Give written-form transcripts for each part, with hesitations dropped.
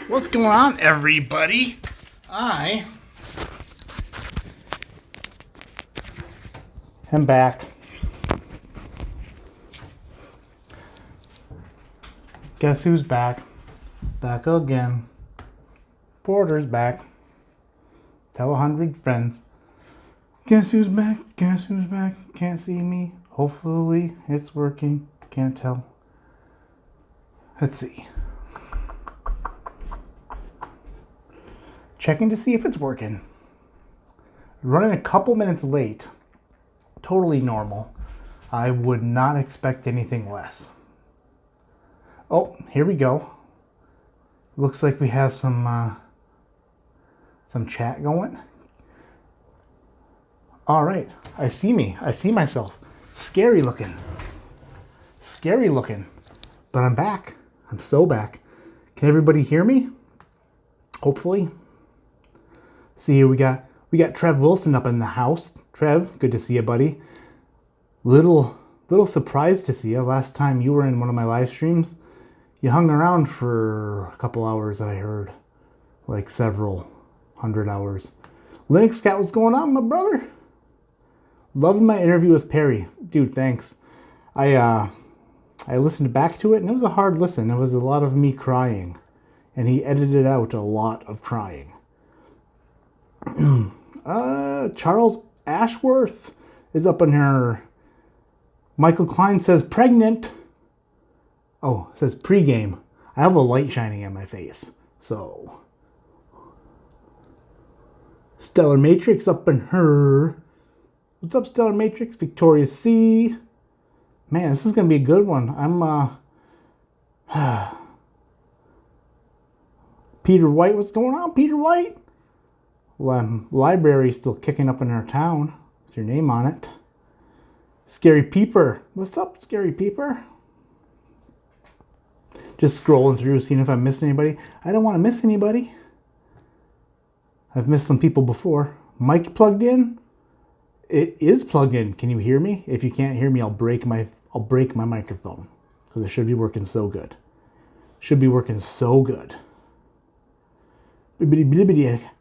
What's going on, everybody? I am back. Guess who's back? Back again. Porter's back. Tell 100 friends. Guess who's back? Guess who's back? Can't see me. Hopefully it's working. Can't tell. Let's see. Checking to see if it's working. Running a couple minutes late. Totally normal. I would not expect anything less. Oh, here we go. Looks like we have some chat going. All right. I see me. I see myself. Scary looking. Scary looking. But I'm back. I'm so back. Can everybody hear me? Hopefully. See here we got Trev Wilson up in the house. Trev, good to see you, buddy. Little surprised to see you. Last time you were in one of my live streams, you hung around for a couple hours, I heard. Like several 100 hours. Linux Cat, what's going on, my brother? Loving my interview with Perry. Dude, thanks. I listened back to it, and it was a hard listen. It was a lot of me crying. And he edited out a lot of crying. Charles Ashworth is up in here. Michael Klein says pregnant. Oh, it says pregame. I have a light shining on my face. So. Stellar Matrix up in her. What's up, Stellar Matrix? Victoria C. Man, this is going to be a good one. Peter White, what's going on, Peter White? Library still kicking up in our town. What's your name on it? Scary Peeper. What's up, Scary Peeper? Just scrolling through, seeing if I missed anybody. I don't want to miss anybody. I've missed some people before. Mic plugged in? It is plugged in. Can you hear me? If you can't hear me, I'll break my microphone. Because it should be working so good. Should be working so good.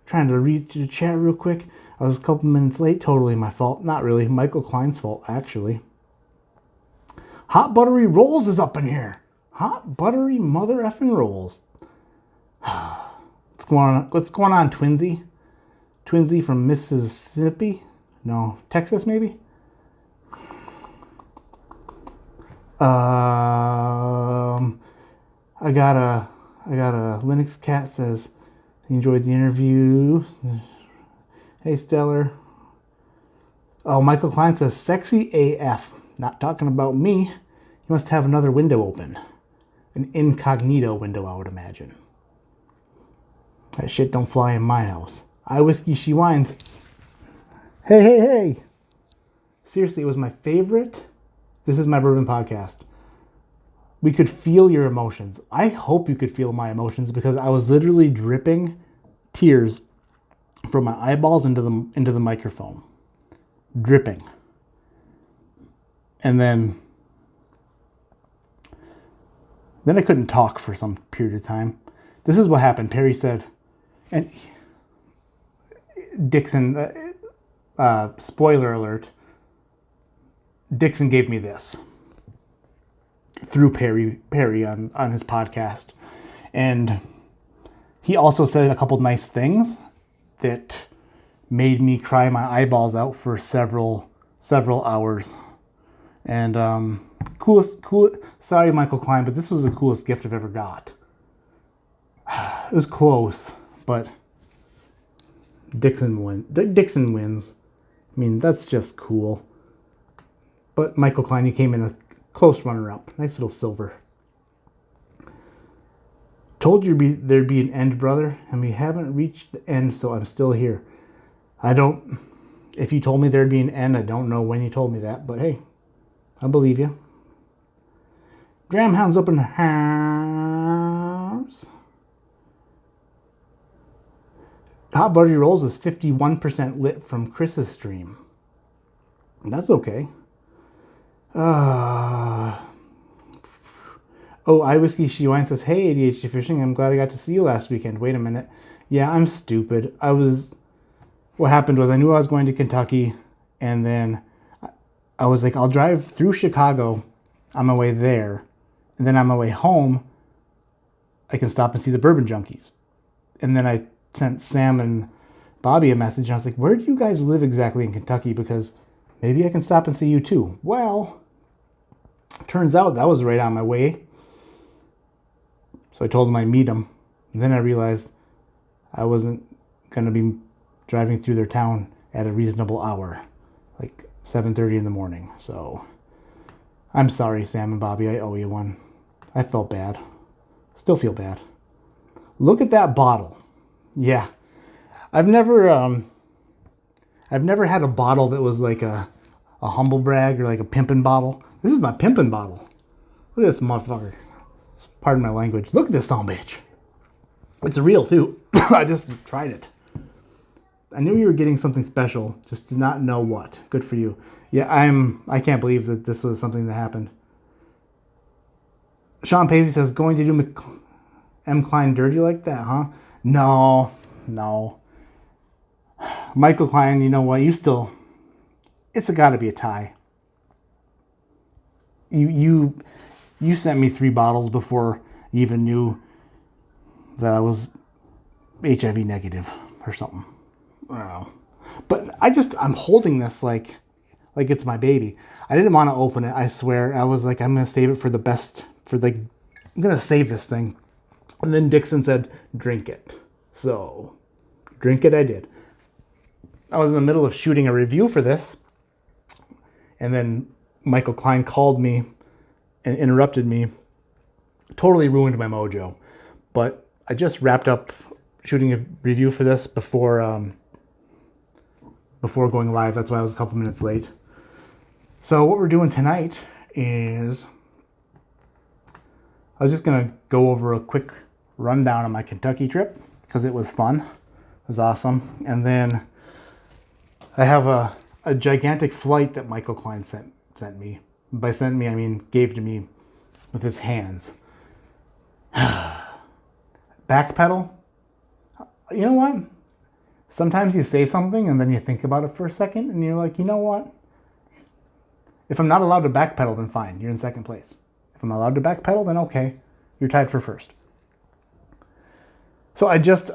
Trying to read the chat real quick. I was a couple minutes late. Totally my fault. Not really. Michael Klein's fault, actually. Hot Buttery Rolls is up in here. Hot Buttery mother effing rolls. What's going on, Twinsy? Twinsy from Mississippi? No, Texas maybe? I got a Linux Cat says he enjoyed the interview. Hey, Stellar. Oh, Michael Klein says sexy AF. Not talking about me. He must have another window open. An incognito window, I would imagine. That shit don't fly in my house. I whiskey, she whines. Hey. Seriously, it was my favorite. This is my bourbon podcast. We could feel your emotions. I hope you could feel my emotions because I was literally dripping tears from my eyeballs into the microphone. Dripping. And then I couldn't talk for some period of time. This is what happened. Perry said, and Dixon, spoiler alert, Dixon gave me this through Perry on his podcast. And he also said a couple nice things that made me cry my eyeballs out for several hours. And coolest, sorry, Michael Klein, but this was the coolest gift I've ever got. It was close, but Dixon wins. I mean, that's just cool. But Michael Klein, he came in a close runner-up. Nice little silver. Told you there'd be an end, brother, and we haven't reached the end, so I'm still here. If you told me there'd be an end, I don't know when you told me that, but hey, I believe you. Dramhound's up in the house. Hot Buttery Rolls is 51% lit from Chris's stream. That's okay. Oh, I Whiskey She Wine says, hey, ADHD Fishing, I'm glad I got to see you last weekend. Wait a minute. Yeah, I'm stupid. What happened was I knew I was going to Kentucky, and then I was like, I'll drive through Chicago on my way there, and then on my way home, I can stop and see the Bourbon Junkies. And then I sent Sam and Bobby a message, and I was like, where do you guys live exactly in Kentucky? Because maybe I can stop and see you too. Well, turns out that was right on my way. So I told them I'd meet them. And then I realized I wasn't going to be driving through their town at a reasonable hour, like 7:30 in the morning. So I'm sorry, Sam and Bobby. I owe you one. I felt bad. Still feel bad. Look at that bottle. Yeah. I've never had a bottle that was like a humble brag or like a pimpin' bottle. This is my pimpin' bottle. Look at this motherfucker. Pardon my language. Look at this son of a bitch. It's real too. I just tried it. I knew you were getting something special, just did not know what. Good for you. Yeah, I can't believe that this was something that happened. Sean Paisley says, going to do M. Klein dirty like that, huh? No. Michael Klein, you know what? It's gotta be a tie. You sent me 3 bottles before you even knew that I was HIV negative or something. I don't know. But I'm holding this like it's my baby. I didn't want to open it, I swear. I was like, I'm going to save it for the best, I'm going to save this thing. And then Dixon said, drink it. So, drink it I did. I was in the middle of shooting a review for this. And then Michael Klein called me and interrupted me. Totally ruined my mojo. But I just wrapped up shooting a review for this before going live. That's why I was a couple minutes late. So what we're doing tonight is I was just going to go over a quick rundown of my Kentucky trip because it was fun. It was awesome. And then I have a gigantic flight that Michael Klein sent me. By sent me, I mean gave to me with his hands. Backpedal. You know what? Sometimes you say something and then you think about it for a second and you're like, you know what? If I'm not allowed to backpedal, then fine. You're in second place. If I'm allowed to backpedal, then okay. You're tied for first. So I just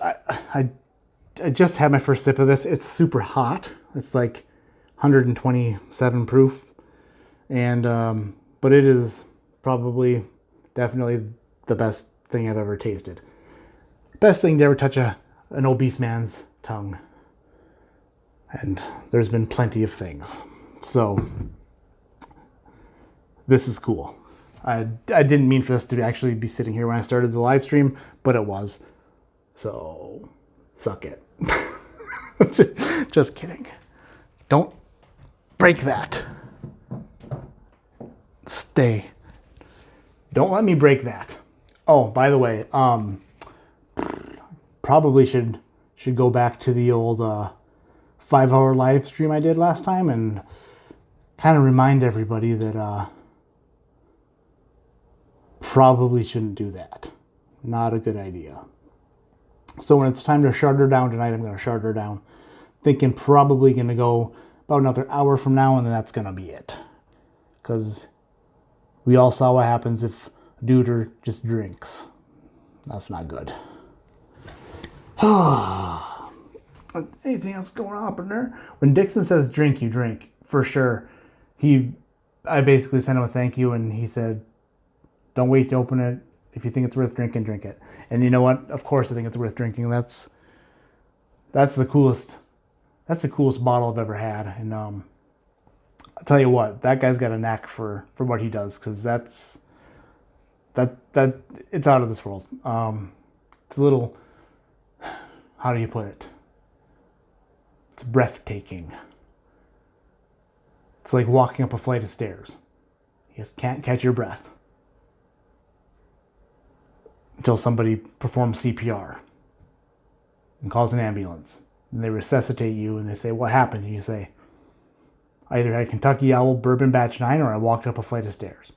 had my first sip of this. It's super hot. It's like 127 proof. And, but it is probably definitely the best thing I've ever tasted. Best thing to ever touch an obese man's tongue. And there's been plenty of things. So this is cool. I didn't mean for this to actually be sitting here when I started the live stream, but it was. So suck it. Just kidding. Don't break that. Stay. Don't let me break that. Oh, by the way, probably should go back to the old 5-hour live stream I did last time and kind of remind everybody that probably shouldn't do that. Not a good idea. So when it's time to shut her down tonight, I'm going to shut her down. Thinking probably going to go about another hour from now, and then that's going to be it. Because we all saw what happens if a dude just drinks. That's not good. Anything else going on up in there? When Dixon says drink, you drink. For sure. I basically sent him a thank you, and he said, don't wait to open it. If you think it's worth drinking, drink it. And you know what? Of course I think it's worth drinking. That's the coolest. That's the coolest bottle I've ever had. And I'll tell you what, that guy's got a knack for what he does, because that it's out of this world. It's a little, how do you put it? It's breathtaking. It's like walking up a flight of stairs. You just can't catch your breath until somebody performs CPR and calls an ambulance. And they resuscitate you and they say, what happened? And you say, I either had Kentucky Owl Bourbon Batch 9 or I walked up a flight of stairs.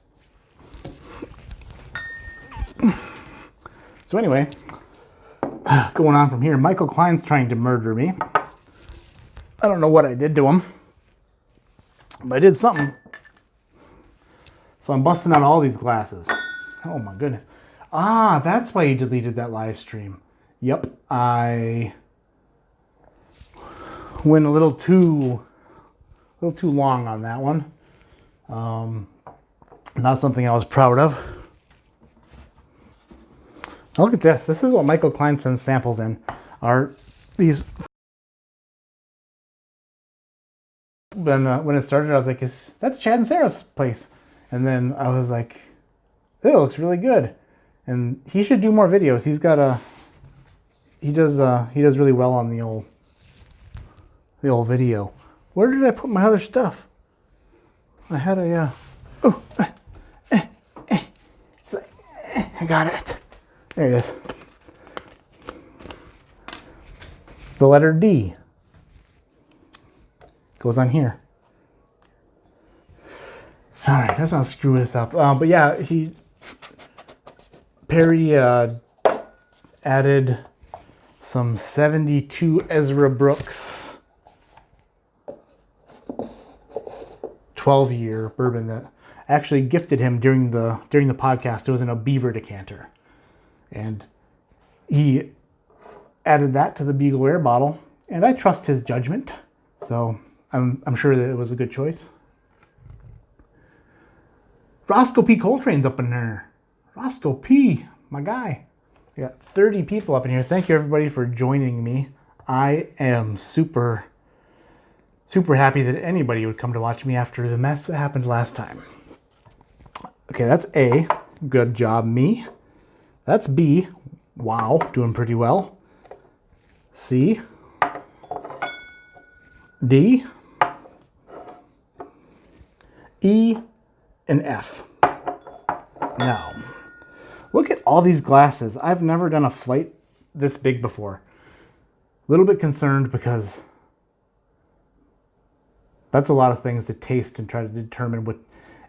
So anyway, going on from here, Michael Klein's trying to murder me. I don't know what I did to him, but I did something. So I'm busting out all these glasses. Oh my goodness. Ah, that's why you deleted that live stream. Yep, I went a little too long on that one. Not something I was proud of. Look at this. This is what Michael Klein sends samples in. Are these? When it started, I was like, "That's Chad and Sarah's place," and then I was like, "It looks really good," and he should do more videos. He does really well on the old video. Where did I put my other stuff? I had a it's like, I got it. There it is. The letter D goes on here. All right, let's not screw this up. But yeah, Perry added some 72 Ezra Brooks 12-year bourbon that I actually gifted him during the podcast. It was in a beaver decanter, and he added that to the Beagle Air bottle, and I trust his judgment, so I'm sure that it was a good choice. Roscoe P. Coltrane's up in there. Roscoe P., my guy. I got 30 people up in here. Thank you everybody for joining me. I am super happy that anybody would come to watch me after the mess that happened last time. Okay, that's A. Good job, me. That's B. Wow, doing pretty well. C. D. E. And F. Now, look at all these glasses. I've never done a flight this big before. A little bit concerned because that's a lot of things to taste and try to determine what.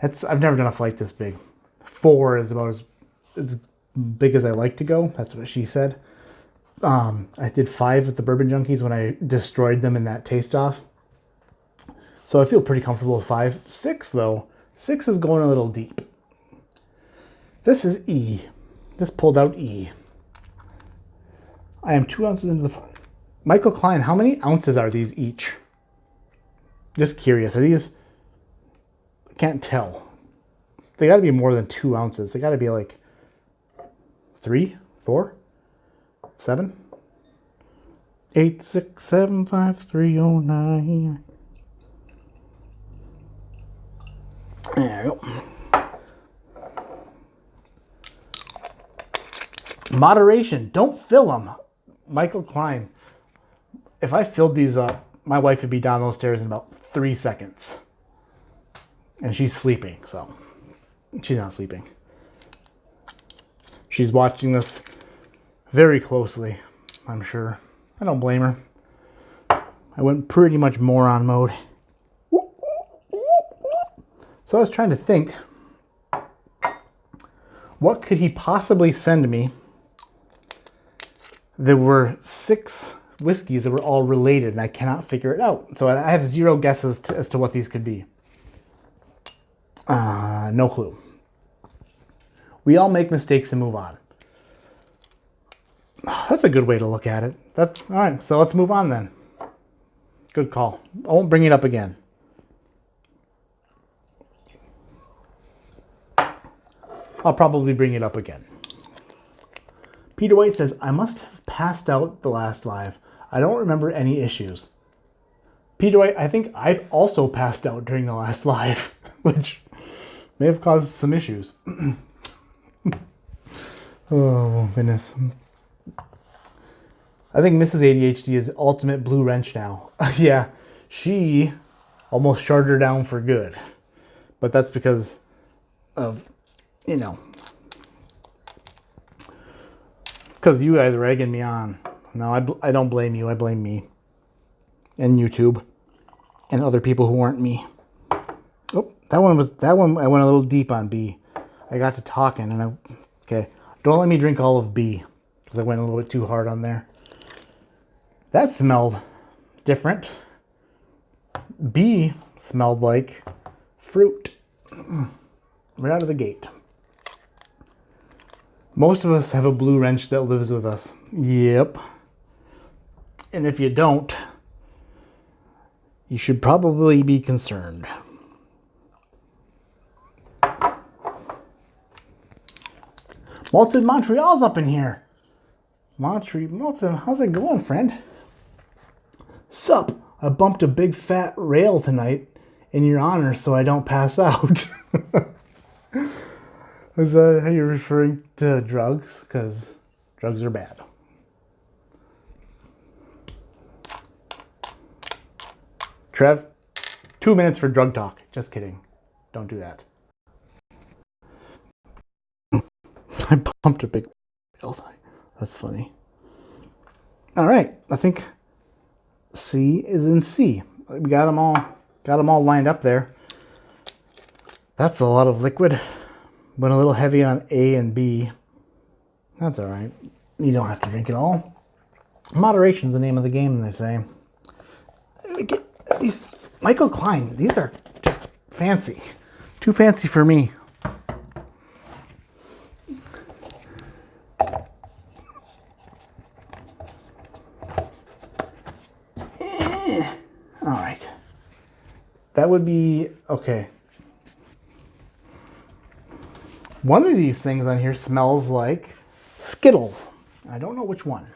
I've never done a flight this big. 4 is about as big as I like to go. That's what she said. I did 5 with the Bourbon Junkies when I destroyed them in that taste off. So I feel pretty comfortable with 5. 6 though. 6 is going a little deep. This is E. This pulled out E. I am 2 ounces into the... Michael Klein, how many ounces are these each? Just curious. Are these... I can't tell. They got to be more than 2 ounces. They got to be like 3, 4, 7, 8, 6, 7, 5, 3, 0, 9. There we go. Moderation. Don't fill them. Michael Klein. If I filled these up, my wife would be down those stairs in about 3 seconds. And she's sleeping, so she's not sleeping. She's watching this very closely, I'm sure. I don't blame her. I went pretty much moron mode. So I was trying to think, what could he possibly send me? There were 6 whiskeys that were all related, and I cannot figure it out. So I have 0 guesses as to what these could be. No clue. We all make mistakes and move on. That's a good way to look at it. All right, so let's move on then. Good call. I won't bring it up again. I'll probably bring it up again. Peter White says, I must have passed out the last live. I don't remember any issues. Peter White, I think I also passed out during the last live, which may have caused some issues. Oh, goodness. I think Mrs. ADHD is ultimate blue wrench now. Yeah, she almost shut her down for good. But that's because of, you know, because you guys are egging me on. No, I don't blame you. I blame me. And YouTube. And other people who aren't me. Oh, that one I went a little deep on B. I got to talking and okay. Don't let me drink all of B. because I went a little bit too hard on there. That smelled different. B smelled like fruit right out of the gate. Most of us have a blue wrench that lives with us. Yep. And if you don't, you should probably be concerned. Malted Montreal's up in here. Malted, how's it going, friend? Sup? I bumped a big fat rail tonight in your honor so I don't pass out. Is that how you're referring to drugs? Because drugs are bad. Trev, 2 minutes for drug talk. Just kidding. Don't do that. I bumped a big rail. That's funny. All right, I think C is in C. We got them all lined up there. That's a lot of liquid, but a little heavy on A and B. That's all right. You don't have to drink it all. Moderation's the name of the game, they say. These Michael Klein, these are just fancy. Too fancy for me. All right. That would be okay. One of these things on here smells like Skittles. I don't know which one.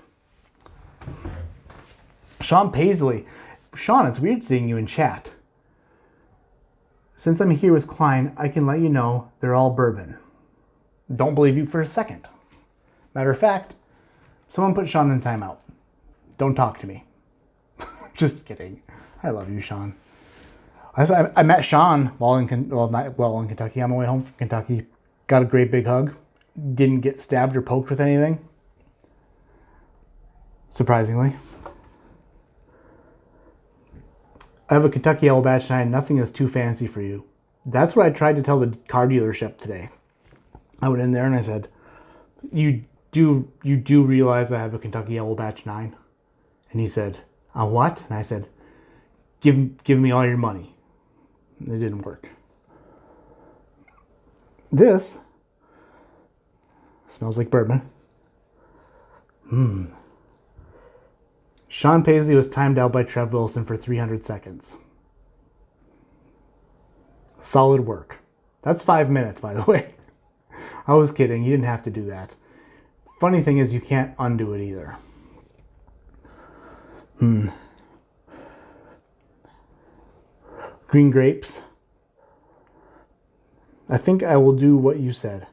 Sean Paisley. Sean, it's weird seeing you in chat. Since I'm here with Klein, I can let you know they're all bourbon. Don't believe you for a second. Matter of fact, someone put Sean in timeout. Don't talk to me. Just kidding. I love you, Sean. I met Sean while in Kentucky. On my way home from Kentucky. Got a great big hug. Didn't get stabbed or poked with anything. Surprisingly. I have a Kentucky Yellow Batch 9. Nothing is too fancy for you. That's what I tried to tell the car dealership today. I went in there and I said, you do realize I have a Kentucky Yellow Batch 9? And he said, a what? And I said, give me all your money. It didn't work. This smells like bourbon. Sean Paisley was timed out by Trev Wilson for 300 seconds. Solid work. That's 5 minutes, by the way. I was kidding. You didn't have to do that. Funny thing is, you can't undo it either. Green grapes. I think I will do what you said.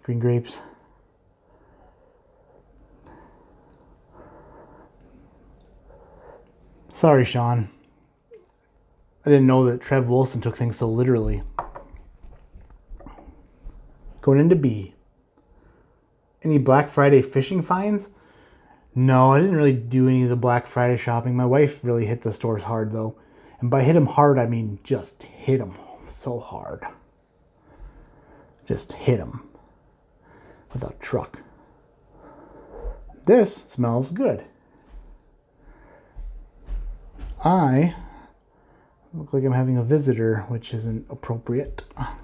Green grapes. Sorry, Sean. I didn't know that Trev Wilson took things so literally. Going into B. Any Black Friday fishing finds? No, I didn't really do any of the Black Friday shopping. My wife really hit the stores hard, though. And by hit them hard, I mean just hit them so hard. Just hit them. With a truck. This smells good. I look like I'm having a visitor, which isn't appropriate. I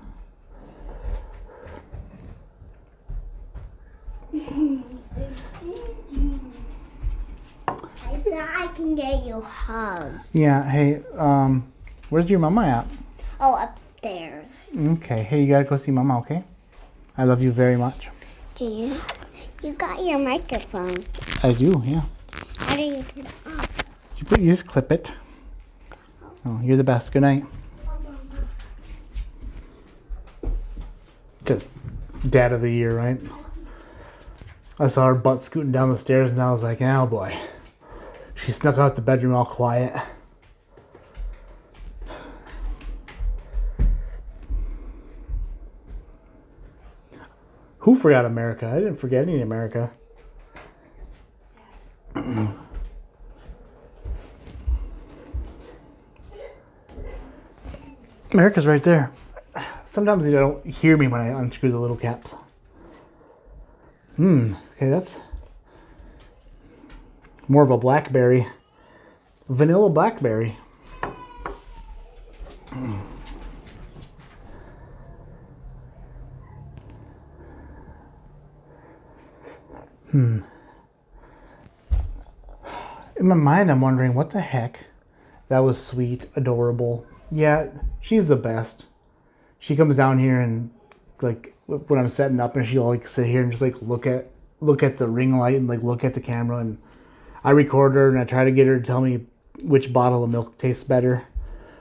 said I can get you a hug. Yeah, hey, where's your mama at? Oh, upstairs. Okay, hey, you gotta go see mama, okay? I love you very much. Do you? You got your microphone. I do, yeah. How do you turn it on? You just clip it. Oh, you're the best. Good night. Just dad of the year, right? I saw her butt scooting down the stairs and I was like, oh boy. She snuck out the bedroom all quiet. Who forgot America? I didn't forget any America. America's right there. Sometimes you don't hear me when I unscrew the little caps. Okay, that's more of a blackberry. Vanilla blackberry. In my mind, I'm wondering, what the heck? That was sweet, adorable. Yeah, she's the best. She comes down here and, like, when I'm setting up, and she'll, like, sit here and just, like, look at the ring light and, like, look at the camera. And I record her and I try to get her to tell me which bottle of milk tastes better.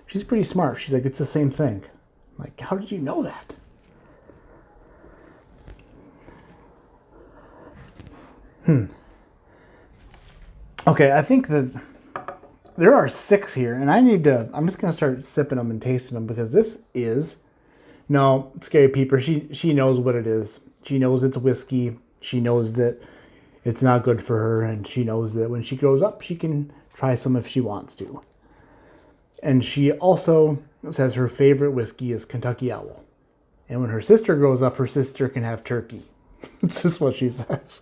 She's pretty smart. She's like, it's the same thing. I'm like, how did you know that? Okay, I think that there are 6 here, and I'm just going to start sipping them and tasting them, because this is, no, Scary Peeper, she knows what it is. She knows it's whiskey. She knows that it's not good for her, and she knows that when she grows up, she can try some if she wants to. And she also says her favorite whiskey is Kentucky Owl. And when her sister grows up, her sister can have turkey. It's just what she says.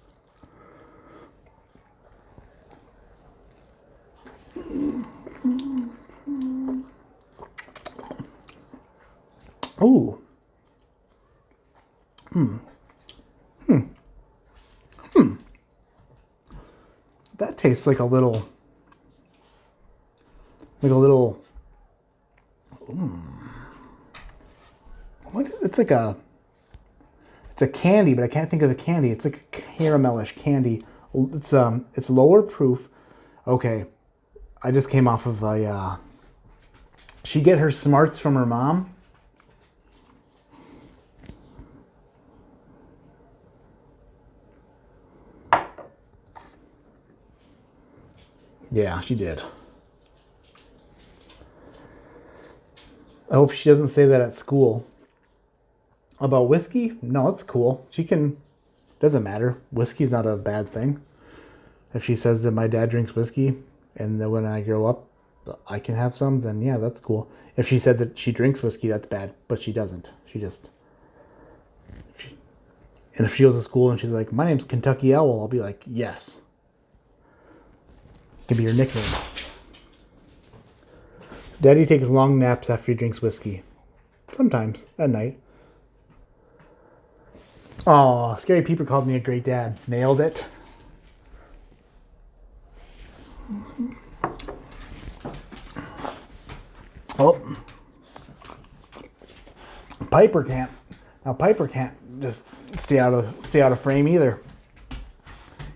Ooh. That tastes like a little. What? It's a candy, but I can't think of the candy. It's like a caramelish candy. It's lower proof. Okay, I just came off of a. She get her smarts from her mom. Yeah, she did. I hope she doesn't say that at school. About whiskey? No, it's cool. She can... Doesn't matter. Whiskey's not a bad thing. If she says that my dad drinks whiskey, and that when I grow up, I can have some, then yeah, that's cool. If she said that she drinks whiskey, that's bad. But she doesn't. She just... And if she goes to school and she's like, my name's Kentucky Owl, I'll be like, yes. It can be your nickname. Daddy takes long naps after he drinks whiskey. Sometimes, at night. Oh, Scary Peeper called me a great dad. Nailed it. Oh. Piper can't. Now Piper can't just stay out of frame either. You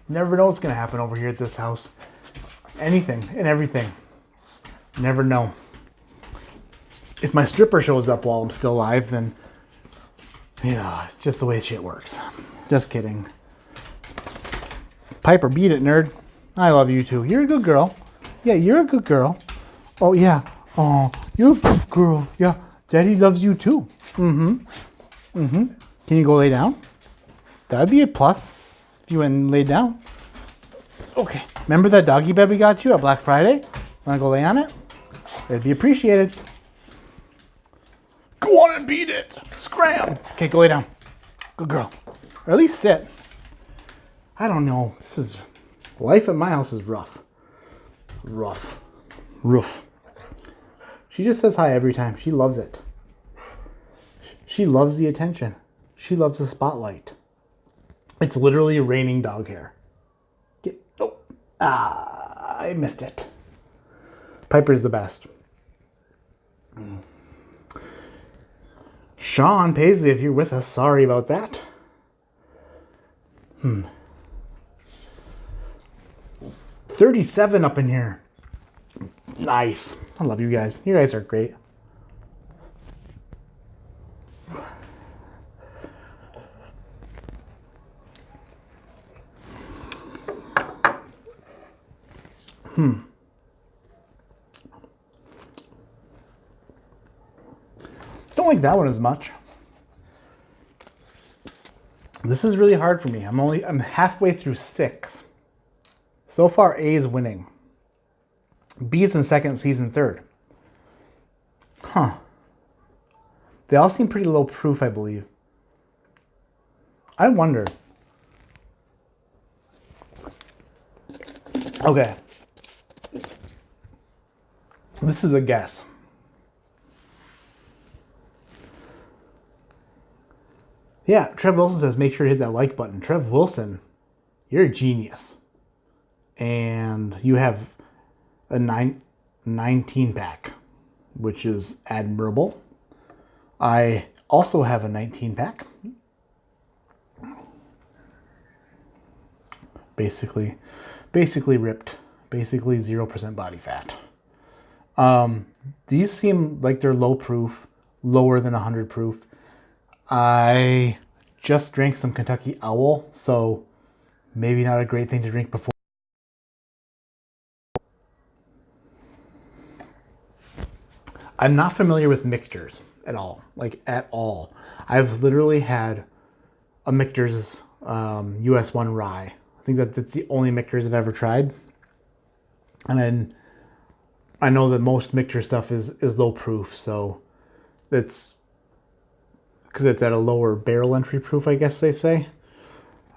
never know what's gonna happen over here at this house. Anything and everything. You never know. If my stripper shows up while I'm still alive, then, you know, it's just the way shit works. Just kidding. Piper, beat it, nerd. I love you too. You're a good girl. Yeah, you're a good girl. Oh, yeah. Oh, you're a good girl. Yeah, Daddy loves you too. Can you go lay down? That'd be a plus if you went and laid down. Okay. Remember that doggy bed we got you at Black Friday? Want to go lay on it? It'd be appreciated. Go on and beat it. Scram. Okay, go lay down. Good girl. Or at least sit. I don't know. Life at my house is rough. Rough. She just says hi every time. She loves it. She loves the attention. She loves the spotlight. It's literally raining dog hair. I missed it. Piper's the best. Sean Paisley, if you're with us, sorry about that. 37 up in here. Nice. I love you guys. You guys are great. Don't like that one as much. This is really hard for me. I'm halfway through 6. So far, A is winning. B is in second, C's in third. They all seem pretty low proof, I believe. I wonder. Okay. This is a guess. Yeah, Trev Wilson says make sure to hit that like button. Trev Wilson, you're a genius. And you have a 19 pack, which is admirable. I also have a 19 pack. Basically ripped. Basically 0% body fat. These seem like they're low proof, lower than 100 proof. I just drank some Kentucky Owl, so maybe not a great thing to drink before. I'm not familiar with Michter's at all, like at all. I've literally had a Michter's US 1 rye. I think that's the only Michter's I've ever tried. And then I know that most Michter stuff is low proof, so it's because it's at a lower barrel entry proof, I guess they say.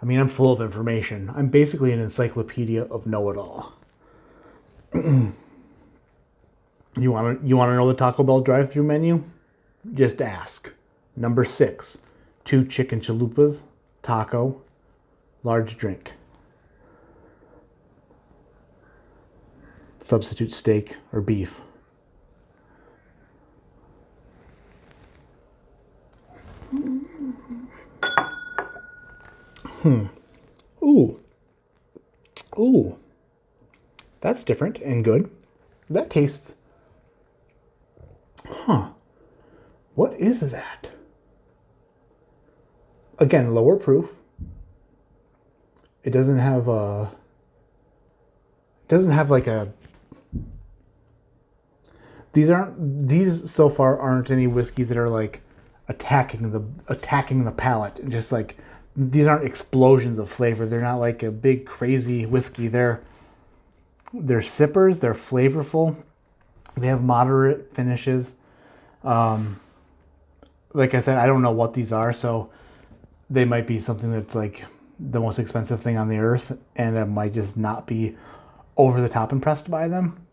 I mean, I'm full of information. I'm basically an encyclopedia of know-it-all. You want to know the Taco Bell drive-thru menu? Just ask. Number 6, 2 chicken chalupas, taco, large drink. Substitute steak or beef. Ooh. That's different and good. That tastes... What is that? Again, lower proof. It doesn't have like a... These so far aren't any whiskeys that are like attacking the palate, and just like, these aren't explosions of flavor. They're not like a big crazy whiskey. They're sippers. They're flavorful. They have moderate finishes. Like I said, I don't know what these are, so they might be something that's like the most expensive thing on the earth, and I might just not be over the top impressed by them.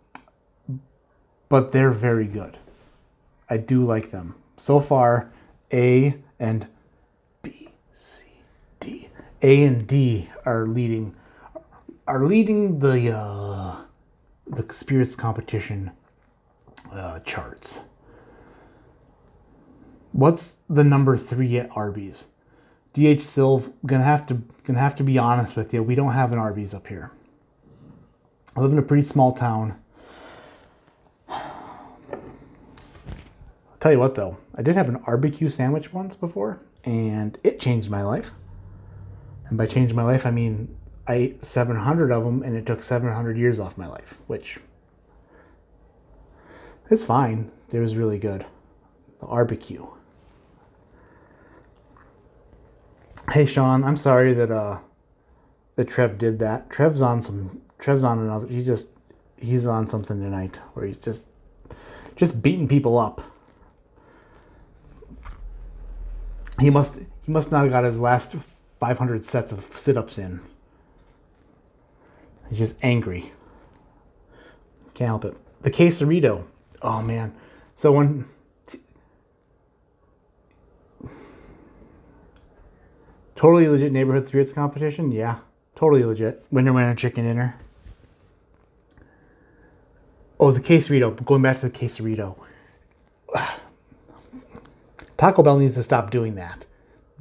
But they're very good. I do like them. So far, A and B, C, D. A and D are leading the spirits competition charts. What's the number 3 at Arby's? DH Silv, gonna have to be honest with you. We don't have an Arby's up here. I live in a pretty small town. I'll tell you what though, I did have an barbecue sandwich once before, and it changed my life. And by changed my life, I mean I ate 700 of them, and it took 700 years off my life, which is fine. It was really good. The barbecue. Hey Sean, I'm sorry that Trev did that. Trev's on another. He's on something tonight where he's just beating people up. He must not have got his last 500 sets of sit-ups in. He's just angry. Can't help it. The quesarito. Oh man. So when totally legit neighborhood spirits competition, yeah, totally legit. Winner chicken dinner. Oh, the quesarito. Going back to the quesarito. Taco Bell needs to stop doing that,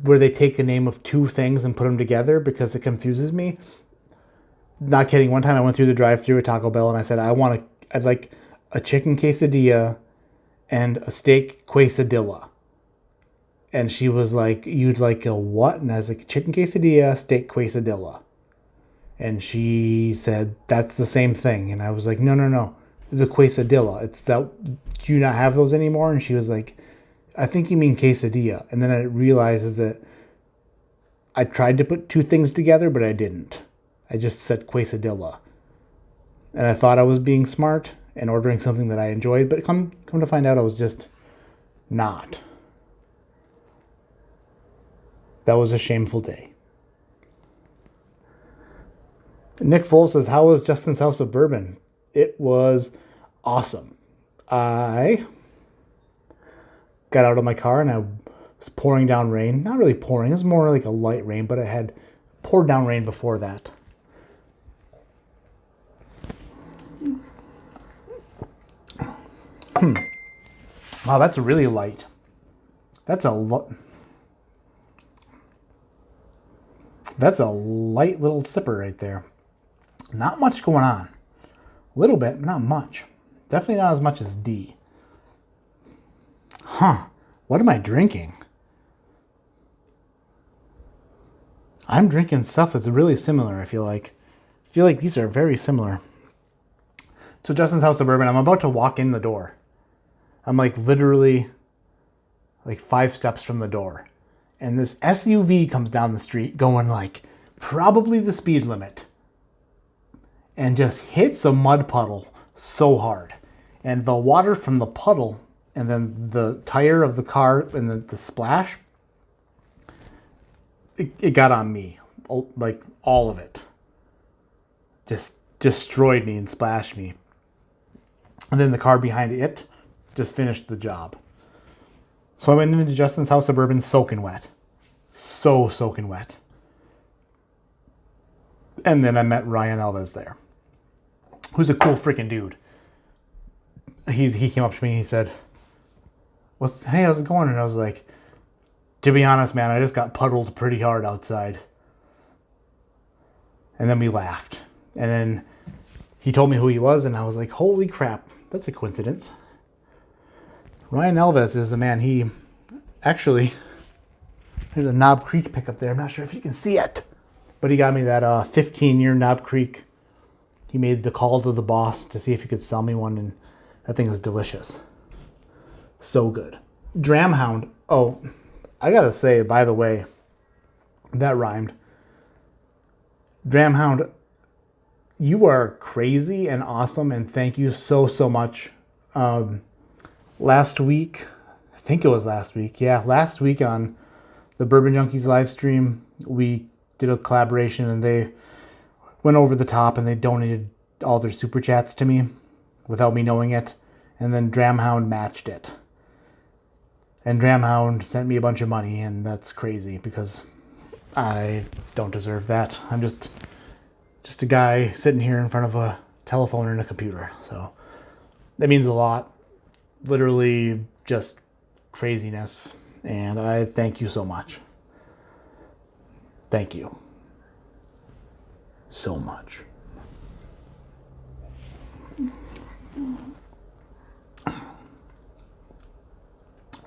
where they take the name of 2 things and put them together, because it confuses me. Not kidding. One time I went through the drive-thru at Taco Bell and I said, I'd like a chicken quesadilla and a steak quesadilla. And she was like, you'd like a what? And I was like, chicken quesadilla, steak quesadilla. And she said, that's the same thing. And I was like, no. The quesadilla. It's that. Do you not have those anymore? And she was like, I think you mean quesadilla. And then I realized that I tried to put 2 things together, but I didn't. I just said quesadilla. And I thought I was being smart and ordering something that I enjoyed, but come to find out I was just not. That was a shameful day. Nick Foles says, how was Justin's House of Bourbon? It was awesome. I got out of my car and I was pouring down rain. Not really pouring. It was more like a light rain, but it had poured down rain before that. Wow, that's really light. That's a light little sipper right there. Not much going on. A little bit, but not much. Definitely not as much as D. Huh. What am I drinking? I'm drinking stuff that's really similar, I feel like. I feel like these are very similar. So Justin's House of Bourbon, I'm about to walk in the door. I'm like literally like 5 steps from the door. And this SUV comes down the street going like probably the speed limit. And just hits a mud puddle so hard. And the water from the puddle and then the tire of the car and the splash, it got on me. Like all of it. Just destroyed me and splashed me. And then the car behind it just finished the job. So I went into Justin's House of Bourbon soaking wet. So soaking wet. And then I met Ryan Alves there. Who's a cool freaking dude. He came up to me and he said, hey, how's it going? And I was like, to be honest, man, I just got puddled pretty hard outside. And then we laughed. And then he told me who he was, and I was like, holy crap, that's a coincidence. Ryan Alves is the man. He actually, there's a Knob Creek pickup there. I'm not sure if you can see it, but he got me that 15-year Knob Creek. He made the call to the boss to see if he could sell me one, and that thing is delicious. So good. Dramhound. Oh, I gotta say, by the way, that rhymed. Dramhound, you are crazy and awesome, and thank you so much. Last week, I think it was last week. Yeah, last week on the Bourbon Junkies live stream, we did a collaboration, and they went over the top, and they donated all their super chats to me without me knowing it. And then Dramhound matched it. And Dramhound sent me a bunch of money, and that's crazy because I don't deserve that. I'm just a guy sitting here in front of a telephone and a computer. So that means a lot. Literally just craziness. And I thank you so much. Thank you so much.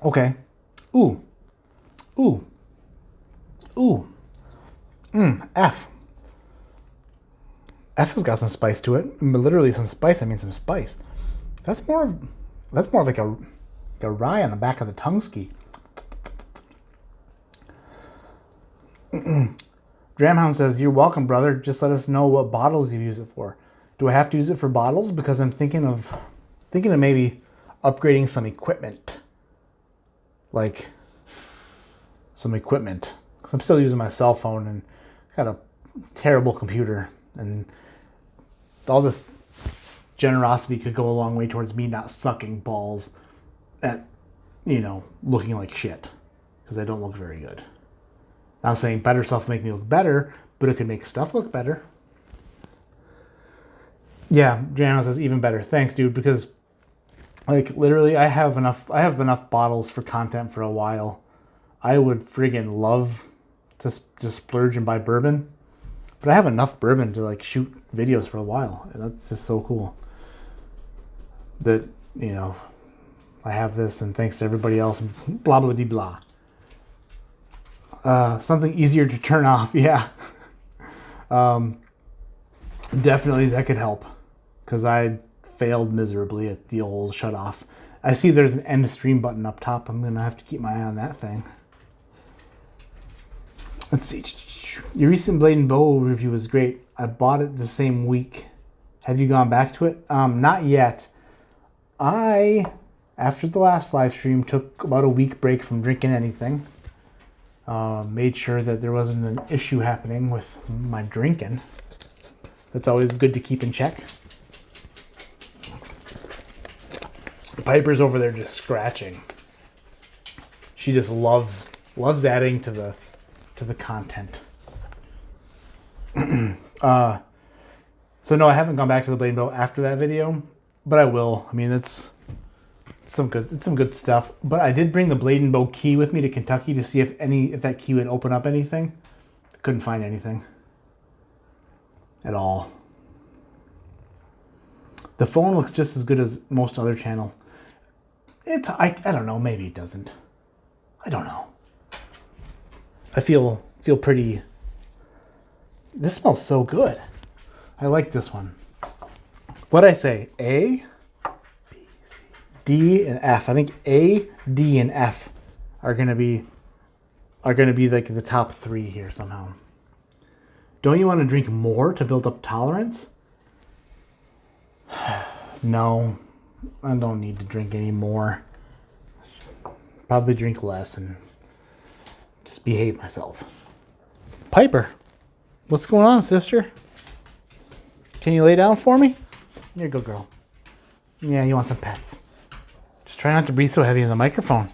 Okay. Ooh. F. F has got some spice to it. Literally some spice. I mean some spice. That's more of like a rye on the back of the tongue ski. Dramhound says, you're welcome, brother. Just let us know what bottles you use it for. Do I have to use it for bottles? Because I'm thinking of maybe upgrading some equipment. Like some equipment. Because I'm still using my cell phone and got a terrible computer. And all this generosity could go a long way towards me not sucking balls at, looking like shit. Because I don't look very good. Not saying better stuff will make me look better, but it could make stuff look better. Yeah, Jano says even better. Thanks, dude, because like literally I have enough bottles for content for a while. I would friggin' love to splurge and buy bourbon. But I have enough bourbon to like shoot videos for a while. And that's just so cool. That, I have this and thanks to everybody else, blah blah blah blah. Something easier to turn off, yeah. Definitely that could help. Because I failed miserably at the old shut off. I see there's an end stream button up top. I'm going to have to keep my eye on that thing. Let's see. Your recent Blade and Bow review was great. I bought it the same week. Have you gone back to it? Not yet. After the last live stream, took about a week break from drinking anything. Made sure that there wasn't an issue happening with my drinking. That's always good to keep in check. Piper's over there just scratching. She just loves adding to the content. So no, I haven't gone back to the blade and bow after that video, but I will. I mean, it's some good stuff. But I did bring the blade and bow key with me to Kentucky to see if that key would open up anything. Couldn't find anything at all. The phone looks just as good as most other channel. I don't know, maybe it doesn't. I don't know. I feel pretty. This smells so good. I like this one. What'd I say? A, B, C, D, and F. I think A, D, and F are gonna be like the top 3 here somehow. Don't you want to drink more to build up tolerance? No, I don't need to drink any more. Probably drink less and just behave myself. Piper, what's going on, sister? Can you lay down for me? You're a good girl. Yeah, you want some pets. Just try not to breathe so heavy in the microphone.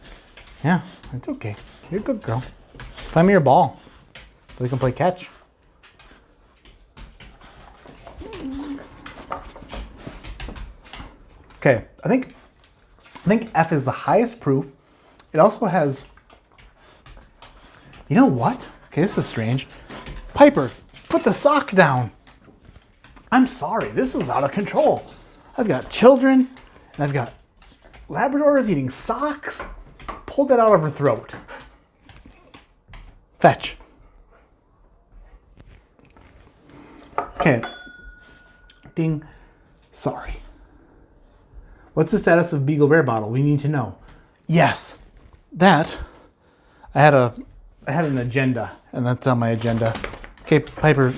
Yeah, it's okay. You're a good girl. Find me your ball so we can play catch. Okay, I think F is the highest proof. It also has, you know what? Okay, this is strange. Piper, put the sock down. I'm sorry, this is out of control. I've got children, and I've got Labradors eating socks. Pull that out of her throat. Fetch. Okay. Ding. Sorry. What's the status of Beagle Bear bottle? We need to know. Yes. That. I had an agenda, and that's on my agenda. Okay, Piper,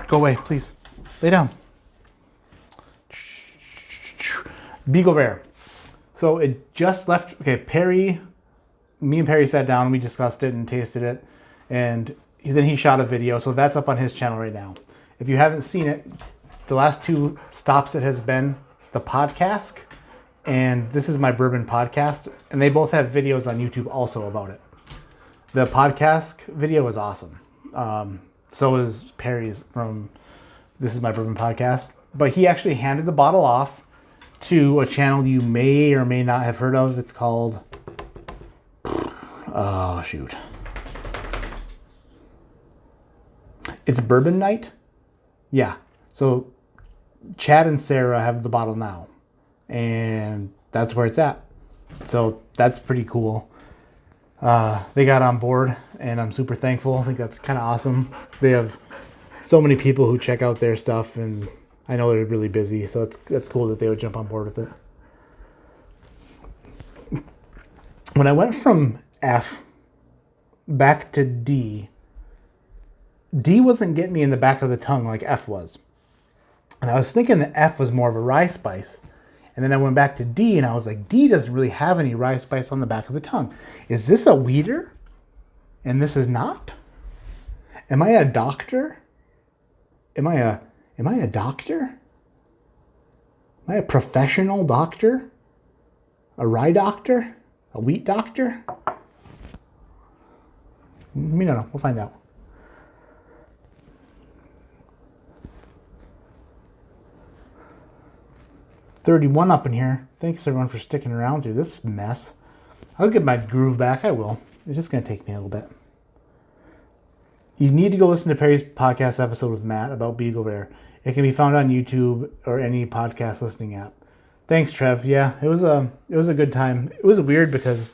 go away, please. Lay down. Beagle Bear. So it just left. Okay, me and Perry sat down and we discussed it and tasted it. And then he shot a video. So that's up on his channel right now. If you haven't seen it, the last 2 stops it has been the podcast. And this is my bourbon podcast. And they both have videos on YouTube also about it. The podcast video is awesome. So is Perry's from This Is My Bourbon Podcast. But he actually handed the bottle off to a channel you may or may not have heard of. It's called... Oh, shoot. It's Bourbon Night? Yeah. So Chad and Sarah have the bottle now. And that's where it's at. So that's pretty cool. They got on board, and I'm super thankful. I think that's kind of awesome. They have so many people who check out their stuff, and I know they're really busy, so that's cool that they would jump on board with it. When I went from F back to D, D wasn't getting me in the back of the tongue like F was. And I was thinking that F was more of a rye spice. And then I went back to D, and I was like, D doesn't really have any rye spice on the back of the tongue. Is this a weeder? And this is not? Am I a doctor? Am I a doctor? Am I a professional doctor? A rye doctor? A wheat doctor? We don't know. We'll find out. $31 up in here. Thanks everyone for sticking around through this mess. I'll get my groove back. I will. It's just going to take me a little bit. You need to go listen to Perry's podcast episode with Matt about Beagle Bear. It can be found on YouTube or any podcast listening app. Thanks, Trev. Yeah, it was a good time. It was weird because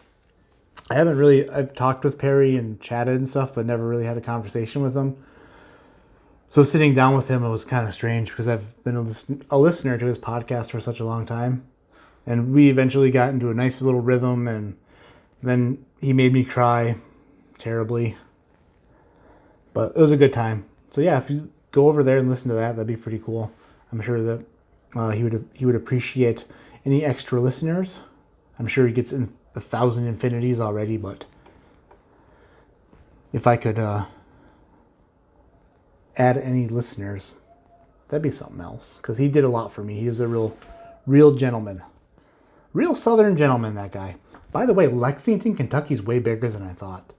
I've talked with Perry and chatted and stuff, but never really had a conversation with him. So sitting down with him, it was kind of strange because I've been a listener to his podcast for such a long time. And we eventually got into a nice little rhythm, and then he made me cry terribly. But it was a good time. So yeah, if you go over there and listen to that, that'd be pretty cool. I'm sure that he would appreciate any extra listeners. I'm sure he gets in 1,000 infinities already, but if I could add any listeners, That'd be something else. Because he did a lot for me. He was a real gentleman. Real Southern gentleman, that guy. By the way, Lexington, Kentucky's way bigger than I thought.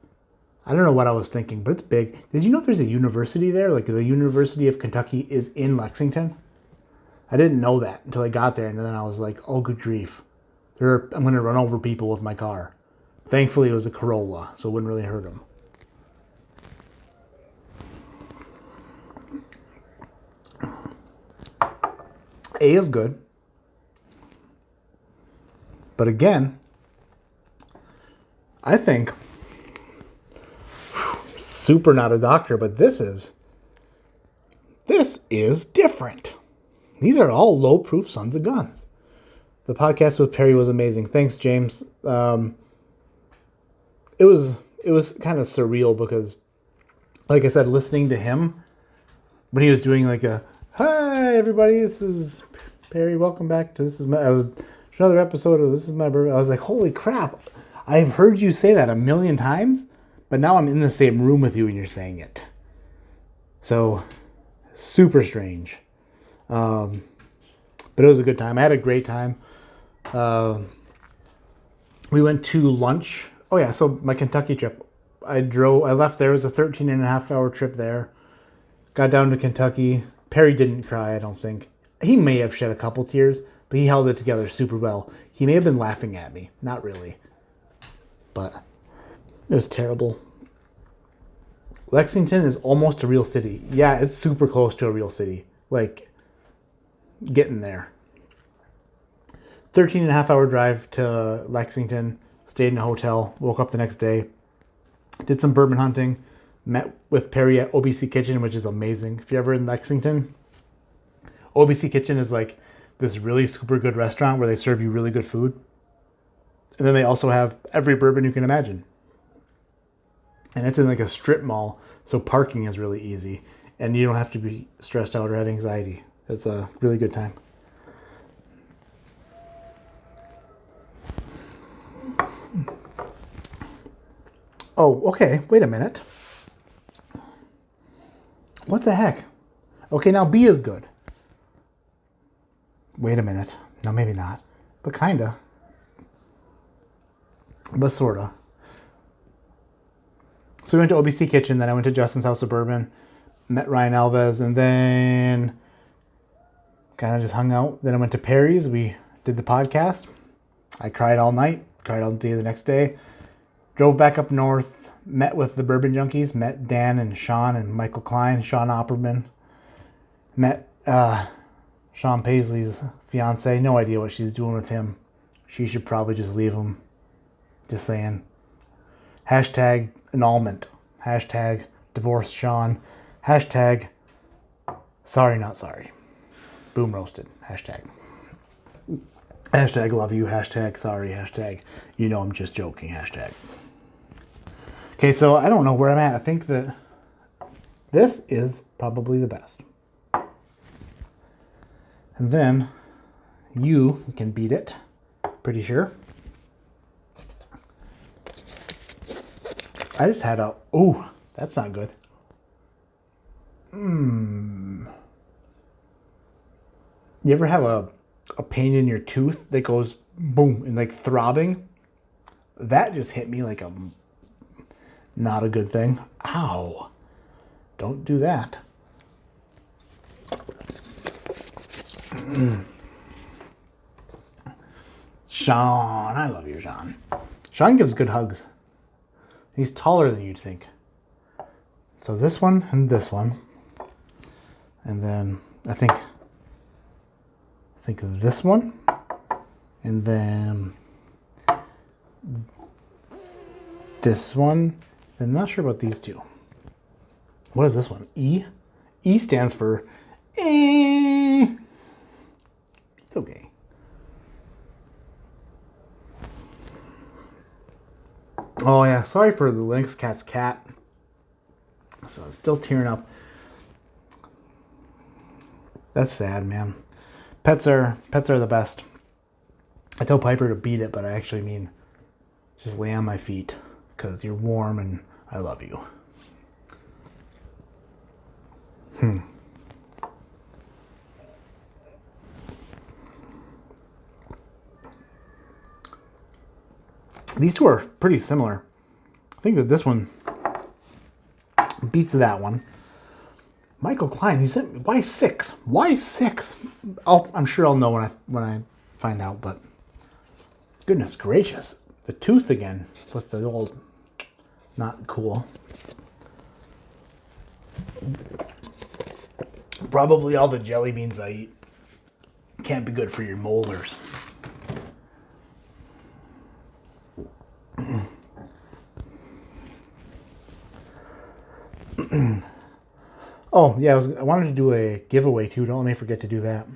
I don't know what I was thinking, but it's big. Did you know there's a university there? Like the University of Kentucky is in Lexington? I didn't know that until I got there, and then I was like, oh, good grief. I'm going to run over people with my car. Thankfully, it was a Corolla, so it wouldn't really hurt them. A is good. But again, I think, super not a doctor, but this is different. These are all low-proof sons of guns. The podcast with Perry was amazing. Thanks, James. It was kind of surreal because, like I said, listening to him when he was doing like a, hi everybody, this is Perry. Welcome back to another episode of This Is My Birthday. I was like, holy crap! I've heard you say that a million times, but now I'm in the same room with you and you're saying it. So, super strange. But it was a good time. I had a great time. We went to lunch. Oh yeah, so my Kentucky trip. I left there. It was a 13.5-hour trip there. Got down to Kentucky. Perry didn't cry, I don't think. He may have shed a couple tears, but he held it together super well. He may have been laughing at me. Not really. But it was terrible. Lexington is almost a real city. Yeah, it's super close to a real city. Like, getting there. 13.5-hour drive to Lexington. Stayed in a hotel. Woke up the next day. Did some bourbon hunting. Met with Perry at OBC Kitchen, which is amazing. If you're ever in Lexington, OBC Kitchen is like this really super good restaurant where they serve you really good food. And then they also have every bourbon you can imagine. And it's in like a strip mall, so parking is really easy. And you don't have to be stressed out or have anxiety. It's a really good time. Oh, okay. Wait a minute. What the heck? Okay, now B is good. Wait a minute. No, maybe not. But kinda. But sorta. So we went to OBC Kitchen, then I went to Justin's House of Bourbon, met Ryan Alves, and then kind of just hung out. Then I went to Perry's. We did the podcast. I cried all night, cried all day the next day. Drove back up north, met with the Bourbon Junkies, met Dan and Sean and Michael Klein, Sean Opperman. Met Sean Paisley's fiance. No idea what she's doing with him. She should probably just leave him. Just saying. Hashtag annulment. Hashtag divorce Sean. Hashtag sorry not sorry. Boom roasted. Hashtag. Hashtag love you. Hashtag sorry. Hashtag you know I'm just joking. Hashtag. Okay, so I don't know where I'm at. I think that this is probably the best. And then you can beat it. Pretty sure. I just had a... Ooh, that's not good. You ever have a pain in your tooth that goes boom and like throbbing? That just hit me like a... Not a good thing. Ow. Don't do that. Sean. I love you, Sean. Sean gives good hugs. He's taller than you'd think. So this one and this one. And then I think this one. And then this one. I'm not sure about these two. What is this one? E? E stands for eh. It's okay. Oh yeah, sorry for the Lynx cat's cat. So it's still tearing up. That's sad, man. Pets are the best. I tell Piper to beat it, but I actually mean just lay on my feet because you're warm and I love you. These two are pretty similar. I think that this one beats that one. Michael Klein, he said, why 6? Why 6? I'm sure I'll know when I find out, but goodness gracious. The tooth again with the old, not cool. Probably all the jelly beans I eat can't be good for your molars. Oh, yeah, I wanted to do a giveaway too. Don't let me forget to do that.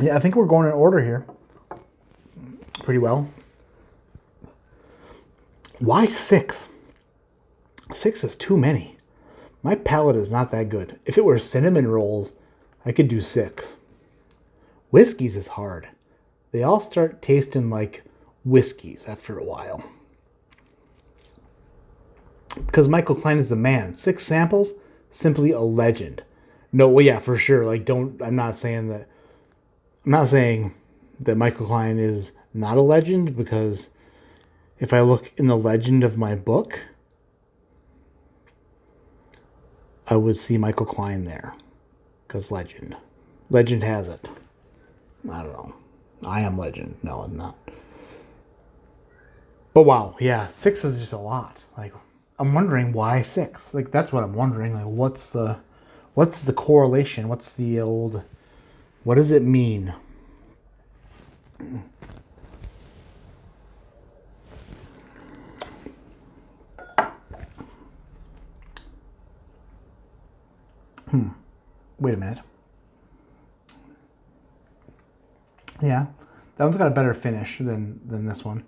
Yeah, I think we're going in order here. Pretty well. Why 6? 6 is too many. My palate is not that good. If it were cinnamon rolls, I could do 6. Whiskeys is hard. They all start tasting like whiskeys after a while. Because Michael Klein is the man. 6 samples, simply a legend. No, well, yeah, for sure. Like, I'm not saying that Michael Klein is not a legend, because if I look in the legend of my book, I would see Michael Klein there. Because legend. Legend has it. I don't know. I am legend. No, I'm not. But wow, yeah, 6 is just a lot. Like, I'm wondering why 6. Like, that's what I'm wondering. Like, what's the correlation? What does it mean? Wait a minute. Yeah, that one's got a better finish than this one.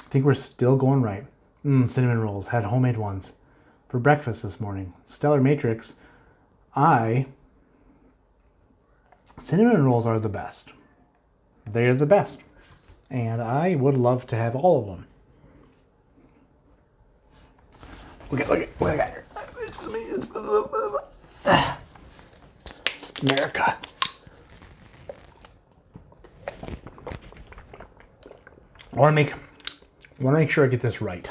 I think we're still going right. Cinnamon rolls. Had homemade ones for breakfast this morning. Stellar Matrix. Cinnamon rolls are the best. They're the best. And I would love to have all of them. Look at what I got here. America. I want to make sure I get this right.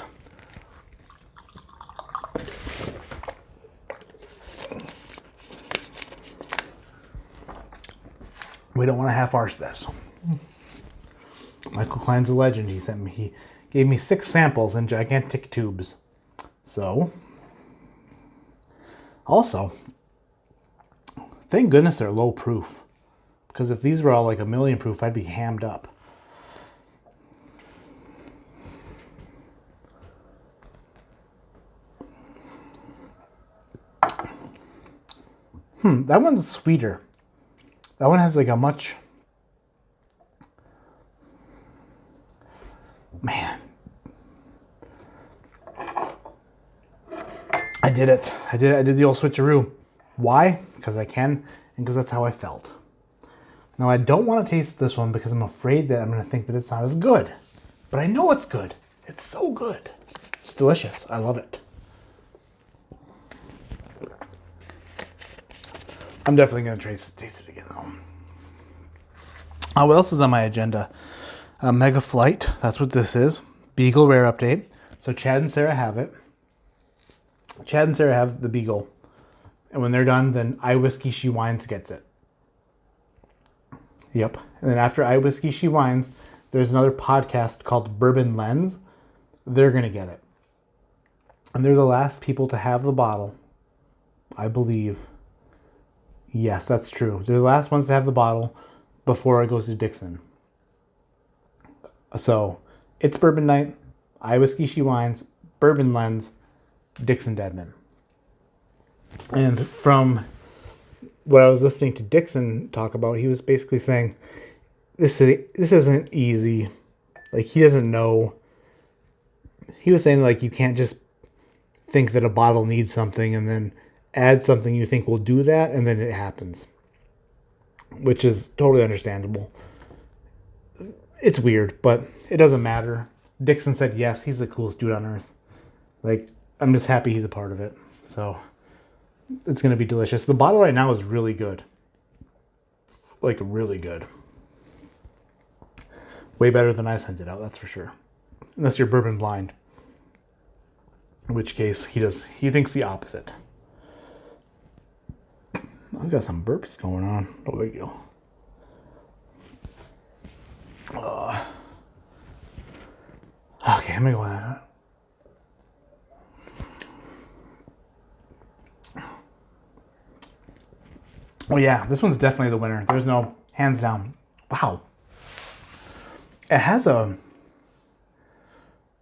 We don't want to half-arse this. Michael Klein's a legend. He gave me 6 samples in gigantic tubes. So, also, thank goodness they're low proof. Because if these were all like 1,000,000 proof, I'd be hammed up. That one's sweeter. That one has like a much... Man. I did it. I did the old switcheroo. Why? Because I can, and because that's how I felt. Now, I don't want to taste this one because I'm afraid that I'm going to think that it's not as good. But I know it's good. It's so good. It's delicious. I love it. I'm definitely going to taste it again, though. What else is on my agenda? Mega Flight. That's what this is. Beagle Rare Update. So Chad and Sarah have it. Chad and Sarah have the Beagle. And when they're done, then I Whiskey She Wines gets it. Yep. And then after I Whiskey She Wines, there's another podcast called Bourbon Lens. They're going to get it. And they're the last people to have the bottle, I believe. Yes, that's true. They're the last ones to have the bottle before it goes to Dixon. So, it's Bourbon Night, I Whiskey She Wines, Bourbon Lens, Dixon Deadman. And from what I was listening to Dixon talk about, he was basically saying, this isn't easy. Like, he doesn't know. He was saying, like, you can't just think that a bottle needs something and then add something you think will do that, and then it happens. Which is totally understandable. It's weird, but it doesn't matter. Dixon said yes, he's the coolest dude on earth. Like, I'm just happy he's a part of it. So it's going to be delicious. The bottle right now is really good. Like, really good. Way better than I sent it out, that's for sure. Unless you're bourbon blind. In which case, he thinks the opposite. I've got some burps going on. No big deal. Okay, I'm gonna go with that. Oh yeah, this one's definitely the winner. There's no hands down. Wow. It has a,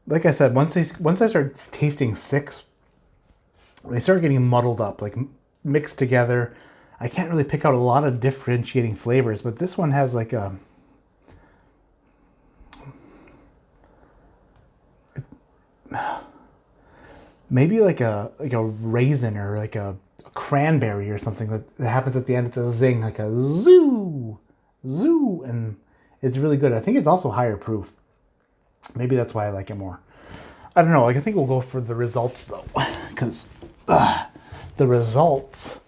like I said, once I start tasting 6, they start getting muddled up, like mixed together. I can't really pick out a lot of differentiating flavors, but this one has like a, maybe like a raisin or like a cranberry or something that happens at the end. It's a zing, like a zoo, and it's really good. I think it's also higher proof. Maybe that's why I like it more. I don't know. Like, I think we'll go for the results though, because the results,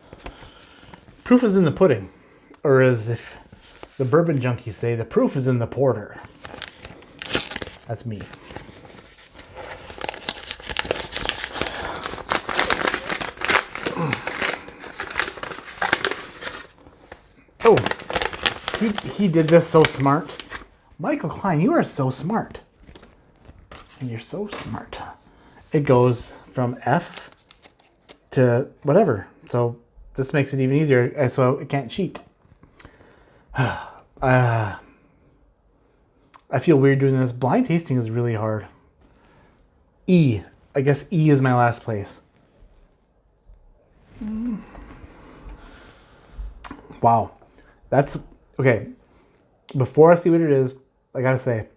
proof is in the pudding, or as if the bourbon junkies say, the proof is in the porter. That's me. Oh, he did this so smart. Michael Klein, you are so smart. And you're so smart. It goes from F to whatever. So this makes it even easier. So it can't cheat. I feel weird doing this. Blind tasting is really hard. E. I guess E is my last place. Wow. That's okay. Before I see what it is, I gotta say,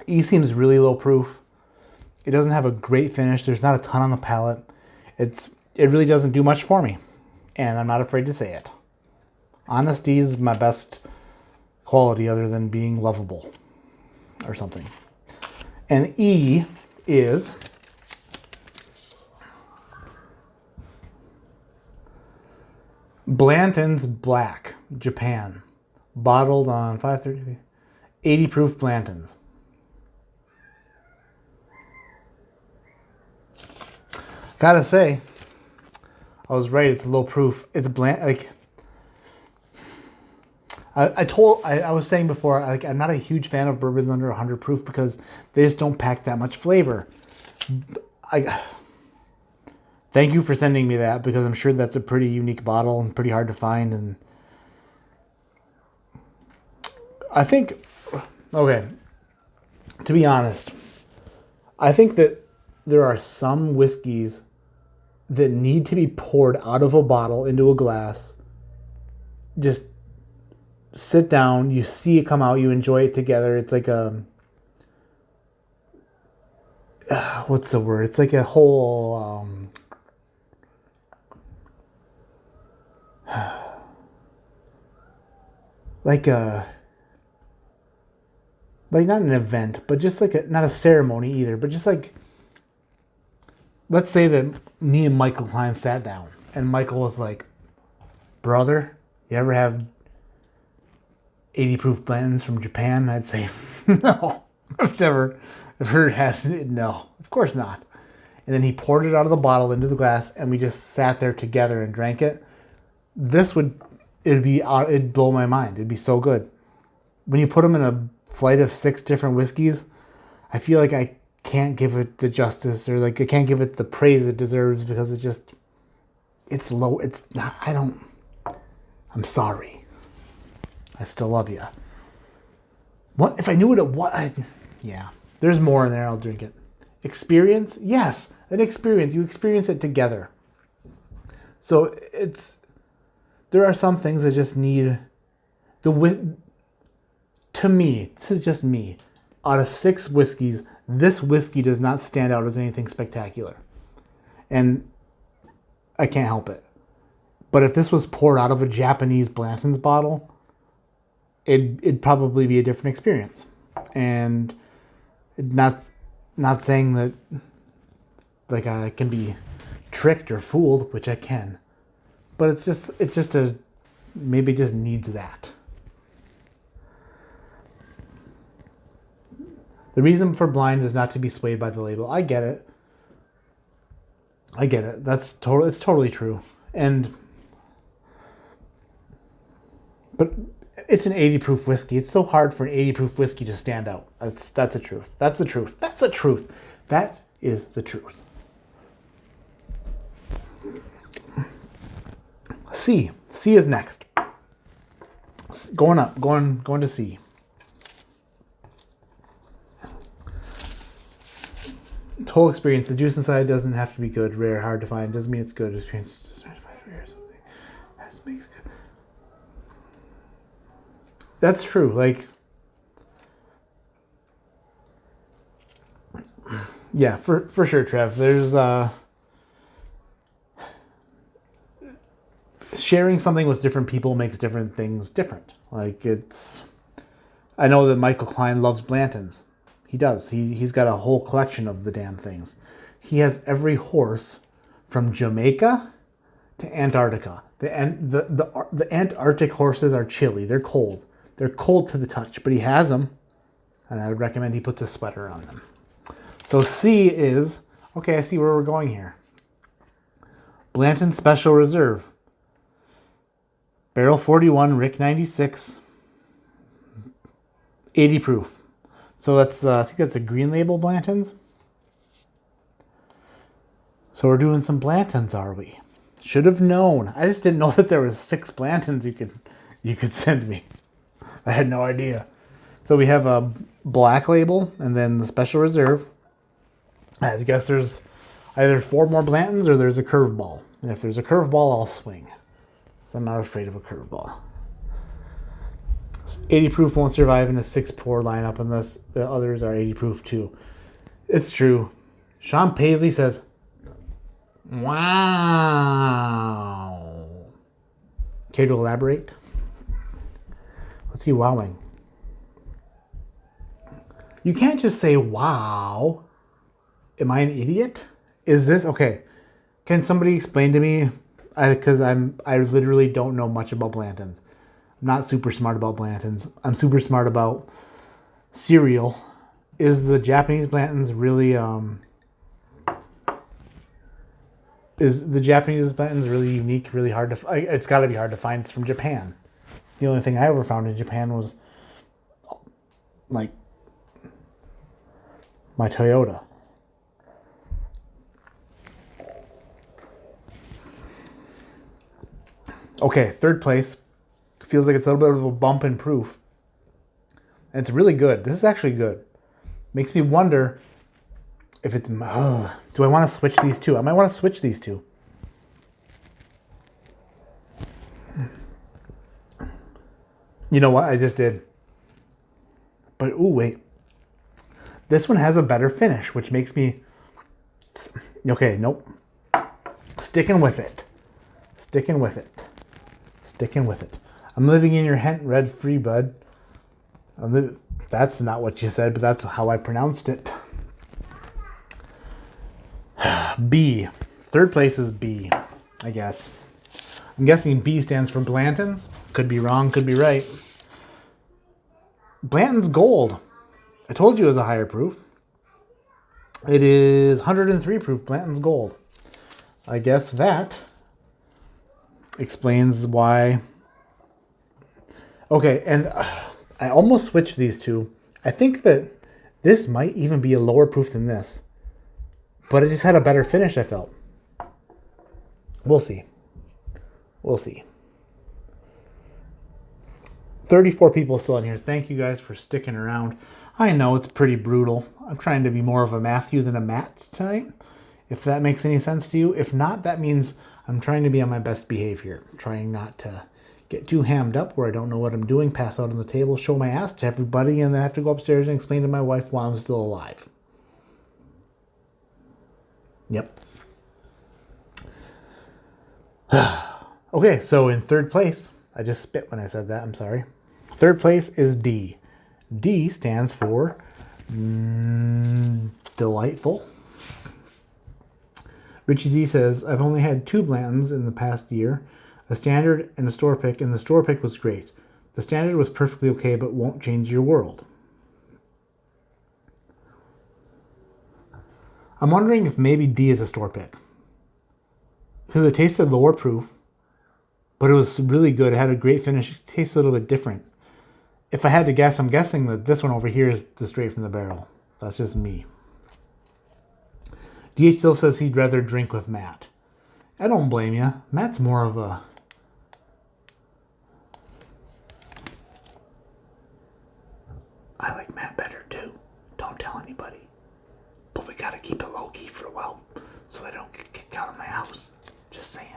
E seems really low proof. It doesn't have a great finish. There's not a ton on the palate. It really doesn't do much for me, and I'm not afraid to say it. Honesty is my best quality, other than being lovable or something. And E is Blanton's Black, Japan. Bottled on 530, 80 proof Blanton's. Gotta say, I was right. It's low proof. It's bland. Like I was saying before, like, I'm not a huge fan of bourbons under 100 proof because they just don't pack that much flavor. Thank you for sending me that, because I'm sure that's a pretty unique bottle and pretty hard to find. And I think, okay, to be honest, I think that there are some whiskeys that need to be poured out of a bottle into a glass. Just sit down, you see it come out, you enjoy it together. It's like a, what's the word? It's like a whole, like not an event, but just like not a ceremony either, but just like, let's say that me and Michael Klein sat down and Michael was like, brother, you ever have 80 proof blends from Japan? I'd say, no, I've never had it. No, of course not. And then he poured it out of the bottle into the glass and we just sat there together and drank it. It'd blow my mind. It'd be so good. When you put them in a flight of 6 different whiskeys, I feel like I can't give it the justice, or like I can't give it the praise it deserves, because it's low. It's not, I'm sorry. I still love you. What if I knew what it was? Yeah, there's more in there. I'll drink it. Experience? Yes, an experience. You experience it together. So there are some things that just need to me, this is just me. Out of 6 whiskeys, this whiskey does not stand out as anything spectacular. And I can't help it. But if this was poured out of a Japanese Blanton's bottle, it'd probably be a different experience. And not saying that like I can be tricked or fooled, which I can. But it's just a, maybe it just needs that. The reason for blind is not to be swayed by the label. I get it. I get it. It's totally true. But it's an 80 proof whiskey. It's so hard for an 80 proof whiskey to stand out. That's the truth. That's the truth. That's the truth. That is the truth. C. C is next. Going up. Going to C. Whole experience. The juice inside doesn't have to be good, rare, hard to find. Doesn't mean it's good. Experience just rare something. That makes good. That's true. Like, yeah, for sure, Trev. There's sharing something with different people makes different things different. Like I know that Michael Klein loves Blantons. He does. He's got a whole collection of the damn things. He has every horse from Jamaica to Antarctica. The Antarctic horses are chilly. They're cold. They're cold to the touch, but he has them, and I would recommend he puts a sweater on them. So C is, okay, I see where we're going here. Blanton Special Reserve. Barrel 41, Rick 96, 80 proof. So that's, I think that's a green label Blantons. So we're doing some Blantons, are we? Should have known. I just didn't know that there was 6 Blantons you could send me. I had no idea. So we have a black label and then the Special Reserve. I guess there's either 4 more Blantons or there's a curveball. And if there's a curveball, I'll swing. So I'm not afraid of a curveball. 80 proof won't survive in a 6 pour lineup unless the others are 80 proof too. It's true. Sean Paisley says, wow. Care to elaborate? What's he wowing? You can't just say wow. Am I an idiot? Is this okay? Can somebody explain to me? Because I literally don't know much about Blantons. I'm not super smart about Blantons. I'm super smart about cereal. Is the Japanese Blantons really unique, really hard to? It's got to be hard to find. It's from Japan. The only thing I ever found in Japan was like my Toyota. Okay, third place. Feels like it's a little bit of a bump in proof. And it's really good. This is actually good. Makes me wonder if it's... do I want to switch these two? I might want to switch these two. You know what? I just did. But, ooh, wait. This one has a better finish, which makes me... Okay, nope. Sticking with it. Sticking with it. Sticking with it. I'm living in your hint red free, bud. That's not what you said, but that's how I pronounced it. B. Third place is B, I guess. I'm guessing B stands for Blantons. Could be wrong, could be right. Blanton's Gold. I told you it was a higher proof. It is 103 proof Blanton's Gold. I guess that explains why. Okay, and I almost switched these two. I think that this might even be a lower proof than this. But it just had a better finish, I felt. We'll see. We'll see. 34 people still in here. Thank you guys for sticking around. I know it's pretty brutal. I'm trying to be more of a Matthew than a Matt tonight. If that makes any sense to you. If not, that means I'm trying to be on my best behavior. I'm trying not to get too hammed up where I don't know what I'm doing, pass out on the table, show my ass to everybody, and then have to go upstairs and explain to my wife why I'm still alive. Yep. Okay, so in third place, I just spit when I said that, I'm sorry. Third place is D. D stands for delightful. Richie Z says, I've only had 2 Blantons in the past year, a standard and a store pick, and the store pick was great. The standard was perfectly okay, but won't change your world. I'm wondering if maybe D is a store pick. Because it tasted lower proof, but it was really good. It had a great finish. It tastes a little bit different. If I had to guess, I'm guessing that this one over here is the straight from the barrel. That's just me. DH still says he'd rather drink with Matt. I don't blame you. Matt's more of a... I like Matt better too. Don't tell anybody. But we gotta keep it low-key for a while so I don't get kicked out of my house. Just saying.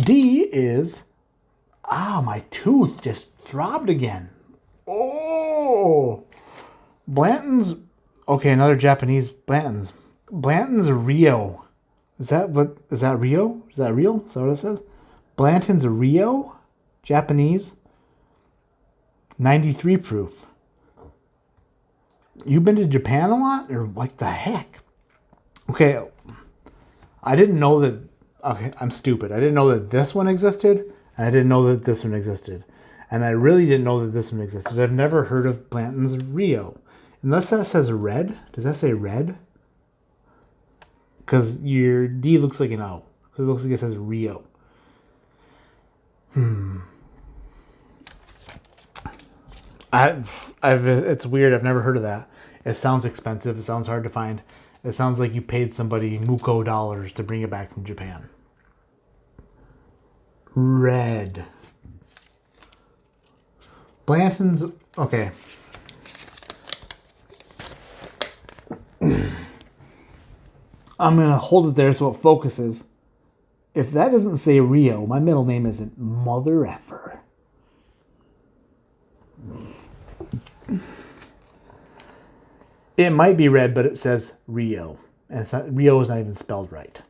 D is... my tooth just throbbed again. Oh! Blanton's... Okay, another Japanese Blanton's. Blanton's Rio. Is that what... Is that Rio? Is that real? Is that what it says? Blanton's Rio? Japanese? 93 proof. You've been to Japan a lot? Or what the heck? Okay, I didn't know that... Okay, I'm stupid. I didn't know that this one existed, and I didn't know that this one existed. And I really didn't know that this one existed. I've never heard of Blanton's Rio. Unless that says red. Does that say red? Because your D looks like an O. So it looks like it says Rio. It's weird. I've never heard of that. It sounds expensive. It sounds hard to find. It sounds like you paid somebody Muko dollars to bring it back from Japan. Red. Blanton's... Okay. I'm going to hold it there so it focuses. If that doesn't say Rio, my middle name isn't Mother Effer. It might be red, but it says Rio. And it's not, Rio is not even spelled right.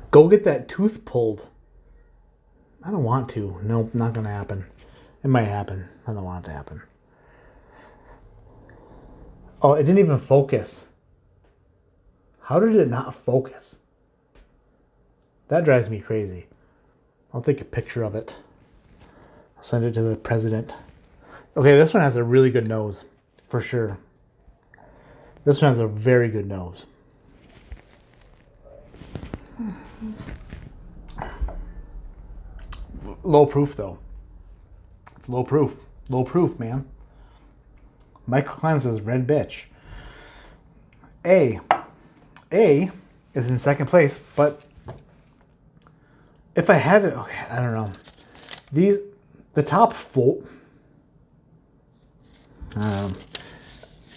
Go get that tooth pulled. I don't want to. Nope, not going to happen. It might happen. I don't want it to happen. Oh, it didn't even focus. How did it not focus? That drives me crazy. I'll take a picture of it. I'll send it to the president. Okay, this one has a really good nose. For sure. This one has a very good nose. Low proof, though. It's low proof. Low proof, man. Michael Klein says red bitch. A is in second place, but if I had it, okay, I don't know. The top 4.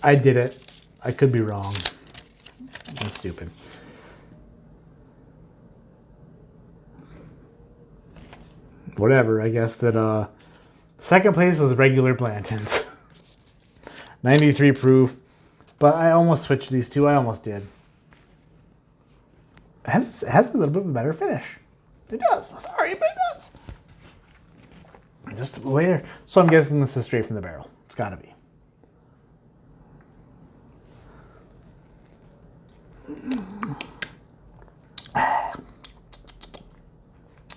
I did it. I could be wrong. I'm stupid. Whatever. I guess that second place was regular Blanton's. 93 proof. But I almost switched these two. I almost did. It has a little bit of a better finish. It does. Sorry, but it does. Just later. So I'm guessing this is straight from the barrel. It's got to be.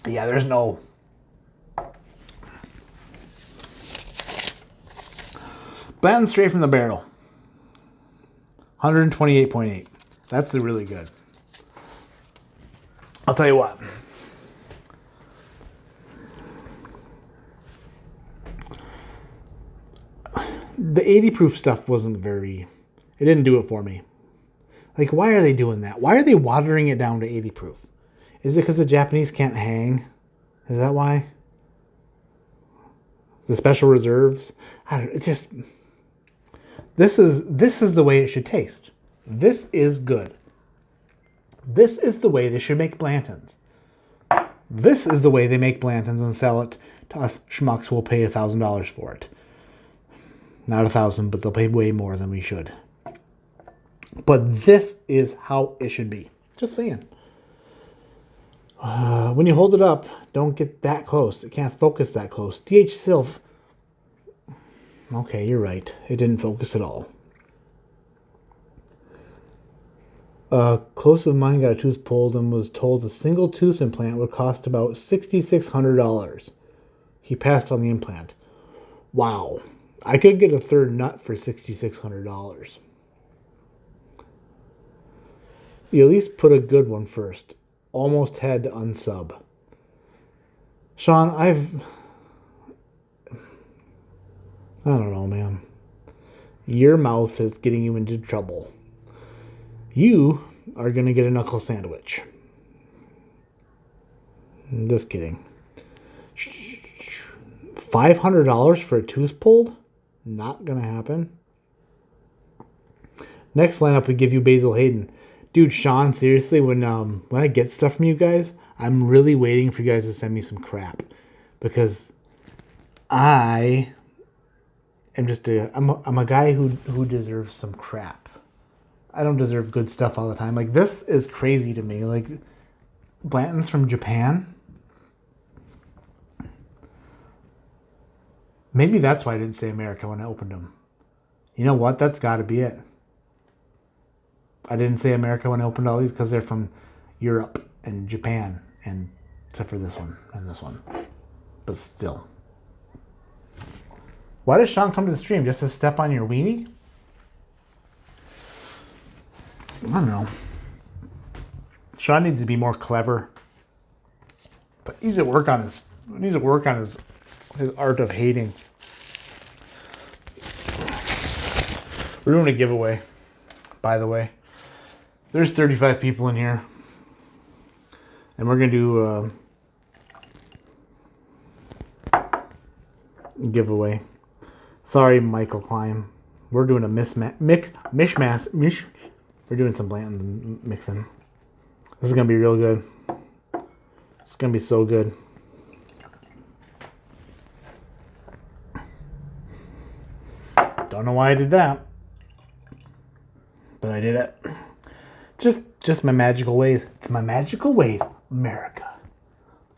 Yeah, there's no... Blanton straight from the barrel. 128.8. That's really good. I'll tell you what. The 80 proof stuff wasn't very... It didn't do it for me. Like, why are they doing that? Why are they watering it down to 80 proof? Is it because the Japanese can't hang? Is that why? The special reserves? I don't, it just... This is the way it should taste. This is good. This is the way they should make Blantons. This is the way they make Blantons and sell it to us schmucks who will pay $1,000 for it. Not 1,000, but they'll pay way more than we should. But this is how it should be. Just saying. When you hold it up, don't get that close. It can't focus that close. DH Sylph. Okay, you're right. It didn't focus at all. A close of mine got a tooth pulled and was told a single tooth implant would cost about $6,600. He passed on the implant. Wow. I could get a third nut for $6,600. You at least put a good one first. Almost had to unsub. Sean, I don't know, man. Your mouth is getting you into trouble. You are going to get a knuckle sandwich. Just kidding. $500 for a tooth pulled? Not going to happen. Next lineup, we give you Basil Hayden. Dude, Sean, seriously, when I get stuff from you guys, I'm really waiting for you guys to send me some crap. Because I am just I'm a guy who deserves some crap. I don't deserve good stuff all the time. Like, this is crazy to me. Like, Blanton's from Japan. Maybe that's why I didn't say America when I opened them. You know what? That's got to be it. I didn't say America when I opened all these because they're from Europe and Japan, and except for this one and this one. But still. Why does Sean come to the stream? Just to step on your weenie? I don't know. Sean needs to be more clever. But he needs to work on his art of hating. We're doing a giveaway, by the way. There's 35 people in here. And we're going to do a giveaway. Sorry, Michael Klein. We're doing a mishmash. We're doing some Blanton mixing. This is going to be real good. It's going to be so good. Don't know why I did that. But I did it. Just my magical ways. It's my magical ways. America.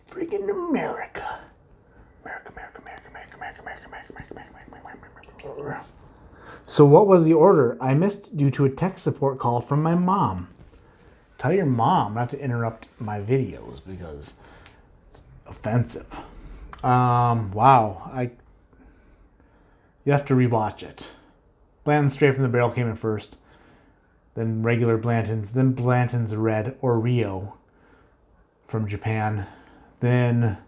Friggin' America. America. So what was the order? I missed due to a tech support call from my mom. Tell your mom not to interrupt my videos because it's offensive. Wow. You have to rewatch it. Blanton Straight from the Barrel came in first. Then regular Blanton's. Then Blanton's Red or Rio from Japan. Then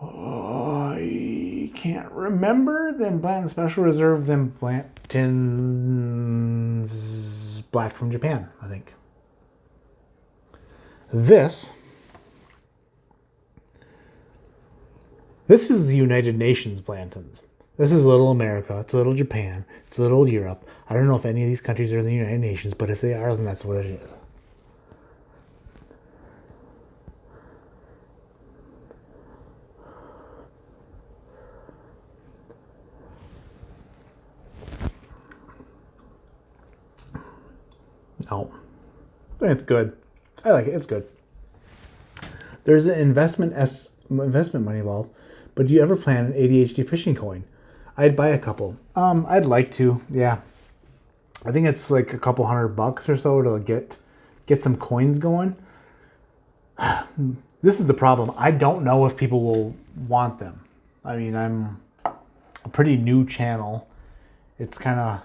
I can't remember. Then Blanton's Special Reserve. Then Blanton's Black from Japan, I think. This is the United Nations Blanton's. This is Little America. It's Little Japan. It's Little Europe. I don't know if any of these countries are in the United Nations, but if they are, then that's what it is. No. It's good. I like it. It's good. There's an investment money involved, but do you ever plan an ADHD fishing coin? I'd buy a couple. I'd like to, yeah. I think it's like a couple $100 or so to get some coins going. This is the problem. I don't know if people will want them. I mean, I'm a pretty new channel. It's kind of a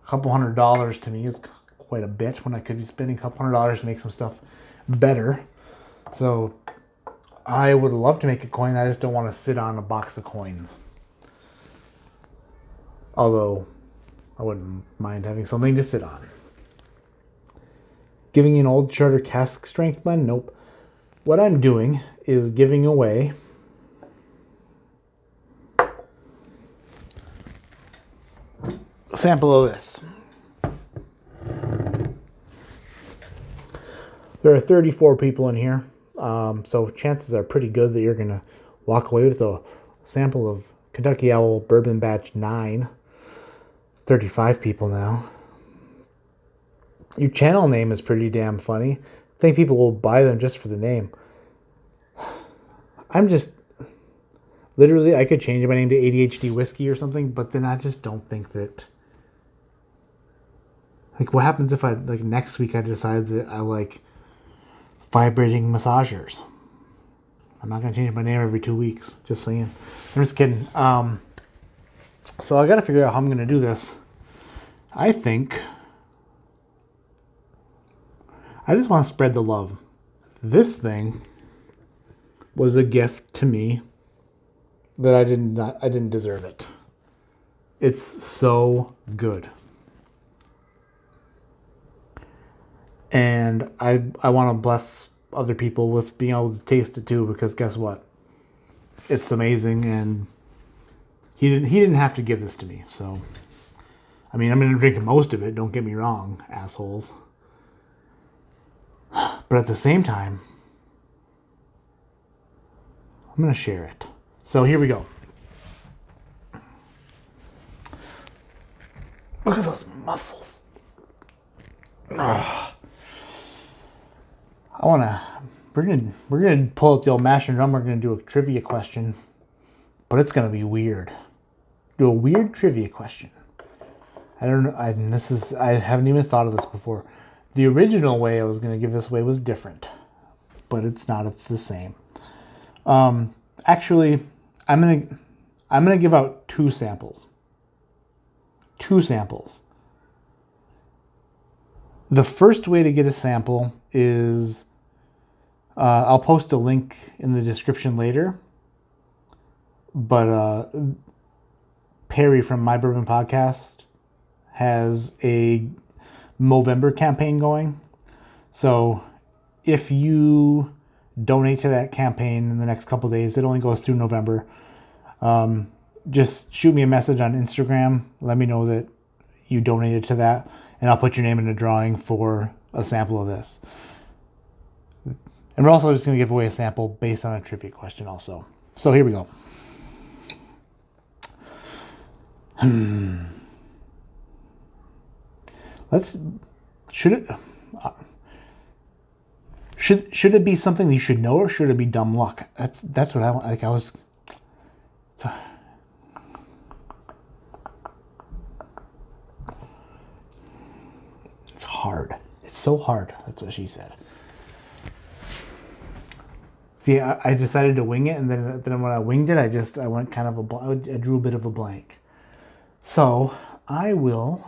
couple $100 to me is quite a bit when I could be spending a couple $100 to make some stuff better. So I would love to make a coin. I just don't want to sit on a box of coins. Although I wouldn't mind having something to sit on. Giving an old charter cask strength blend? Nope. What I'm doing is giving away a sample of this. There are 34 people in here, so chances are pretty good that you're going to walk away with a sample of Kentucky Owl Bourbon Batch 9. 35 people now. Your channel name is pretty damn funny. I think people will buy them just for the name. I'm just... Literally, I could change my name to ADHD Whiskey or something, but then I just don't think that Like, what happens if next week I decide that I like vibrating massagers? I'm not going to change my name every 2 weeks. Just saying. I'm just kidding. So I got to figure out how I'm going to do this. I think I just want to spread the love. This thing was a gift to me that I didn't deserve it. It's so good. And I want to bless other people with being able to taste it too, because guess what? It's amazing, and he didn't have to give this to me. So, I mean, I'm going to drink most of it, don't get me wrong, assholes. But at the same time, I'm going to share it. So here we go. Look at those muscles. Ugh. We're gonna pull out the old master drum. We're gonna do a trivia question, but it's gonna be weird. Do a weird trivia question. I don't know. I haven't even thought of this before. The original way I was gonna give this away was different, but it's not. It's the same. Actually, I'm gonna give out two samples. Two samples. The first way to get a sample is I'll post a link in the description later. But Perry from My Bourbon Podcast has a Movember campaign going. So if you donate to that campaign in the next couple of days, it only goes through November. Just shoot me a message on Instagram. Let me know that you donated to that, and I'll put your name in a drawing for a sample of this. And we're also just going to give away a sample based on a trivia question also. So here we go. Should it be something that you should know, or should it be dumb luck? That's what I want. It's hard. It's so hard. That's what she said. See, I decided to wing it, and then when I winged it, I went kind of I drew a bit of a blank. So I will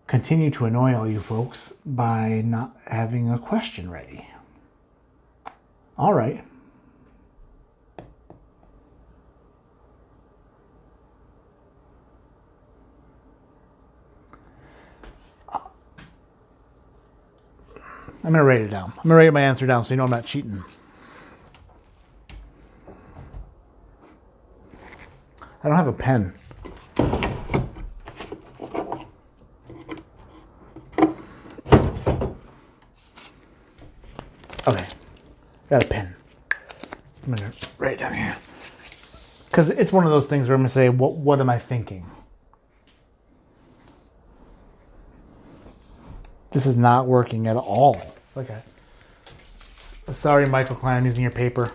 continue to annoy all you folks by not having a question ready. All right. I'm going to write it down. I'm going to write my answer down so you know I'm not cheating. I don't have a pen. Okay. Got a pen. I'm going to write it down here. Because it's one of those things where I'm going to say, what am I thinking? This is not working at all. Okay. Sorry, Michael Klein, I'm using your paper.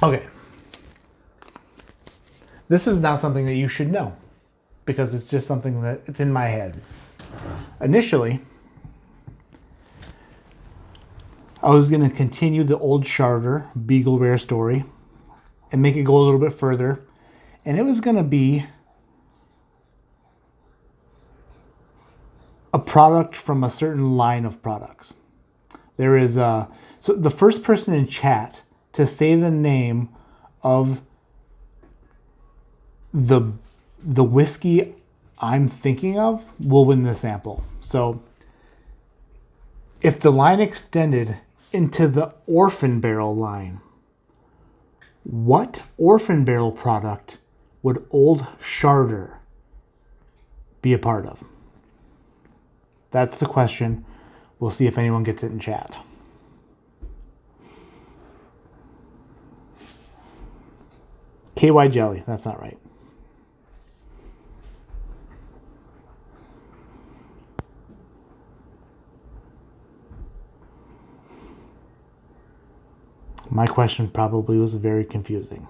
Okay. This is not something that you should know, because it's just something that it's in my head. Initially, I was going to continue the old Charter Beagle Rare story and make it go a little bit further. And it was going to be a product from a certain line of products. There is so the first person in chat to say the name of the whiskey I'm thinking of will win the sample. So if the line extended into the Orphan Barrel line, what Orphan Barrel product would Old Charter be a part of? That's the question. We'll see if anyone gets it in chat. KY Jelly, that's not right. My question probably was very confusing.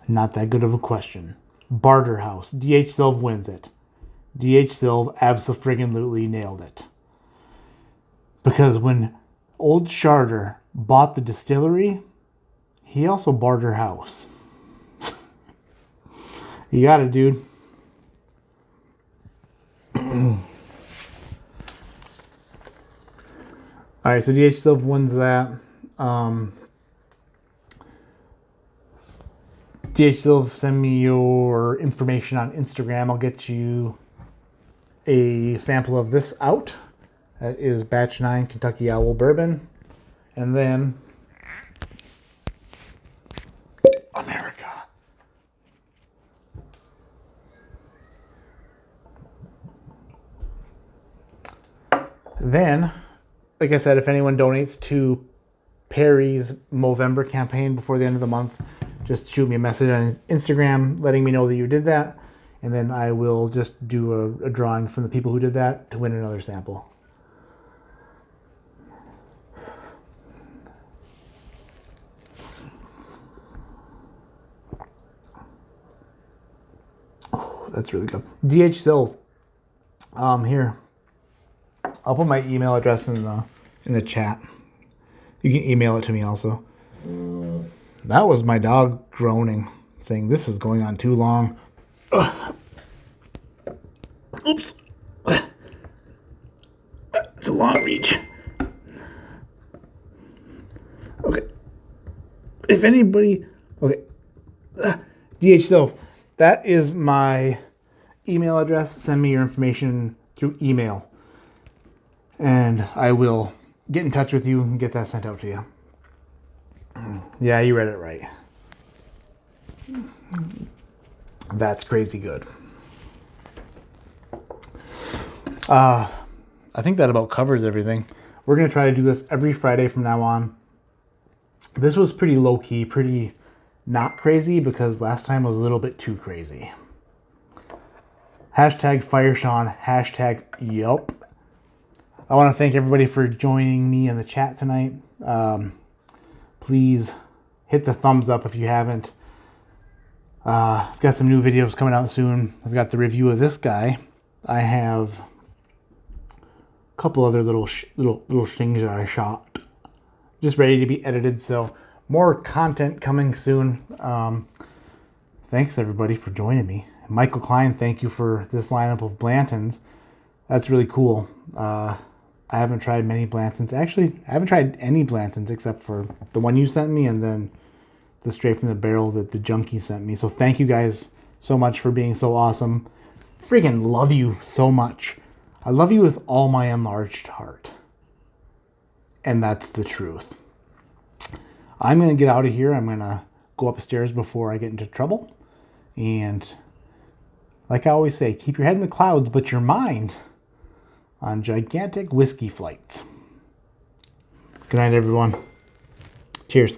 Not that good of a question. Barter House. DH Silv wins it. DH Silv abso-friggin-lutely nailed it. Because when old Charter bought the distillery, he also bartered house. You got it, dude. Alright, so DH Silv wins that. DH Silv, send me your information on Instagram. I'll get you a sample of this out. That is Batch 9 Kentucky Owl Bourbon. And then America. Then, like I said, if anyone donates to Perry's Movember campaign before the end of the month, just shoot me a message on Instagram letting me know that you did that. And then I will just do a drawing from the people who did that to win another sample. Oh, that's really good. DH Silv. Here. I'll put my email address in the chat. You can email it to me also. That was my dog groaning, saying this is going on too long. Ugh. Oops. It's a long reach. Okay. If anybody... Okay. DH Silv, that is my email address. Send me your information through email. And I will get in touch with you and get that sent out to you. Yeah, you read it right. That's crazy good. I think that about covers everything. We're going to try to do this every Friday from now on. This was pretty low-key, pretty not crazy, because last time was a little bit too crazy. Hashtag FireSean, hashtag yup. I want to thank everybody for joining me in the chat tonight. Please hit the thumbs up if you haven't. I've got some new videos coming out soon. I've got the review of this guy. I have a couple other little things that I shot, just ready to be edited. So more content coming soon. Thanks everybody for joining me. Michael Klein, thank you for this lineup of Blantons. That's really cool. I haven't tried many Blantons. Actually, I haven't tried any Blantons except for the one you sent me and then the straight from the barrel that the junkie sent me. So thank you guys so much for being so awesome. Freaking love you so much. I love you with all my enlarged heart. And that's the truth. I'm going to get out of here. I'm going to go upstairs before I get into trouble. And like I always say, keep your head in the clouds, but your mind on gigantic whiskey flights. Good night, everyone. Cheers.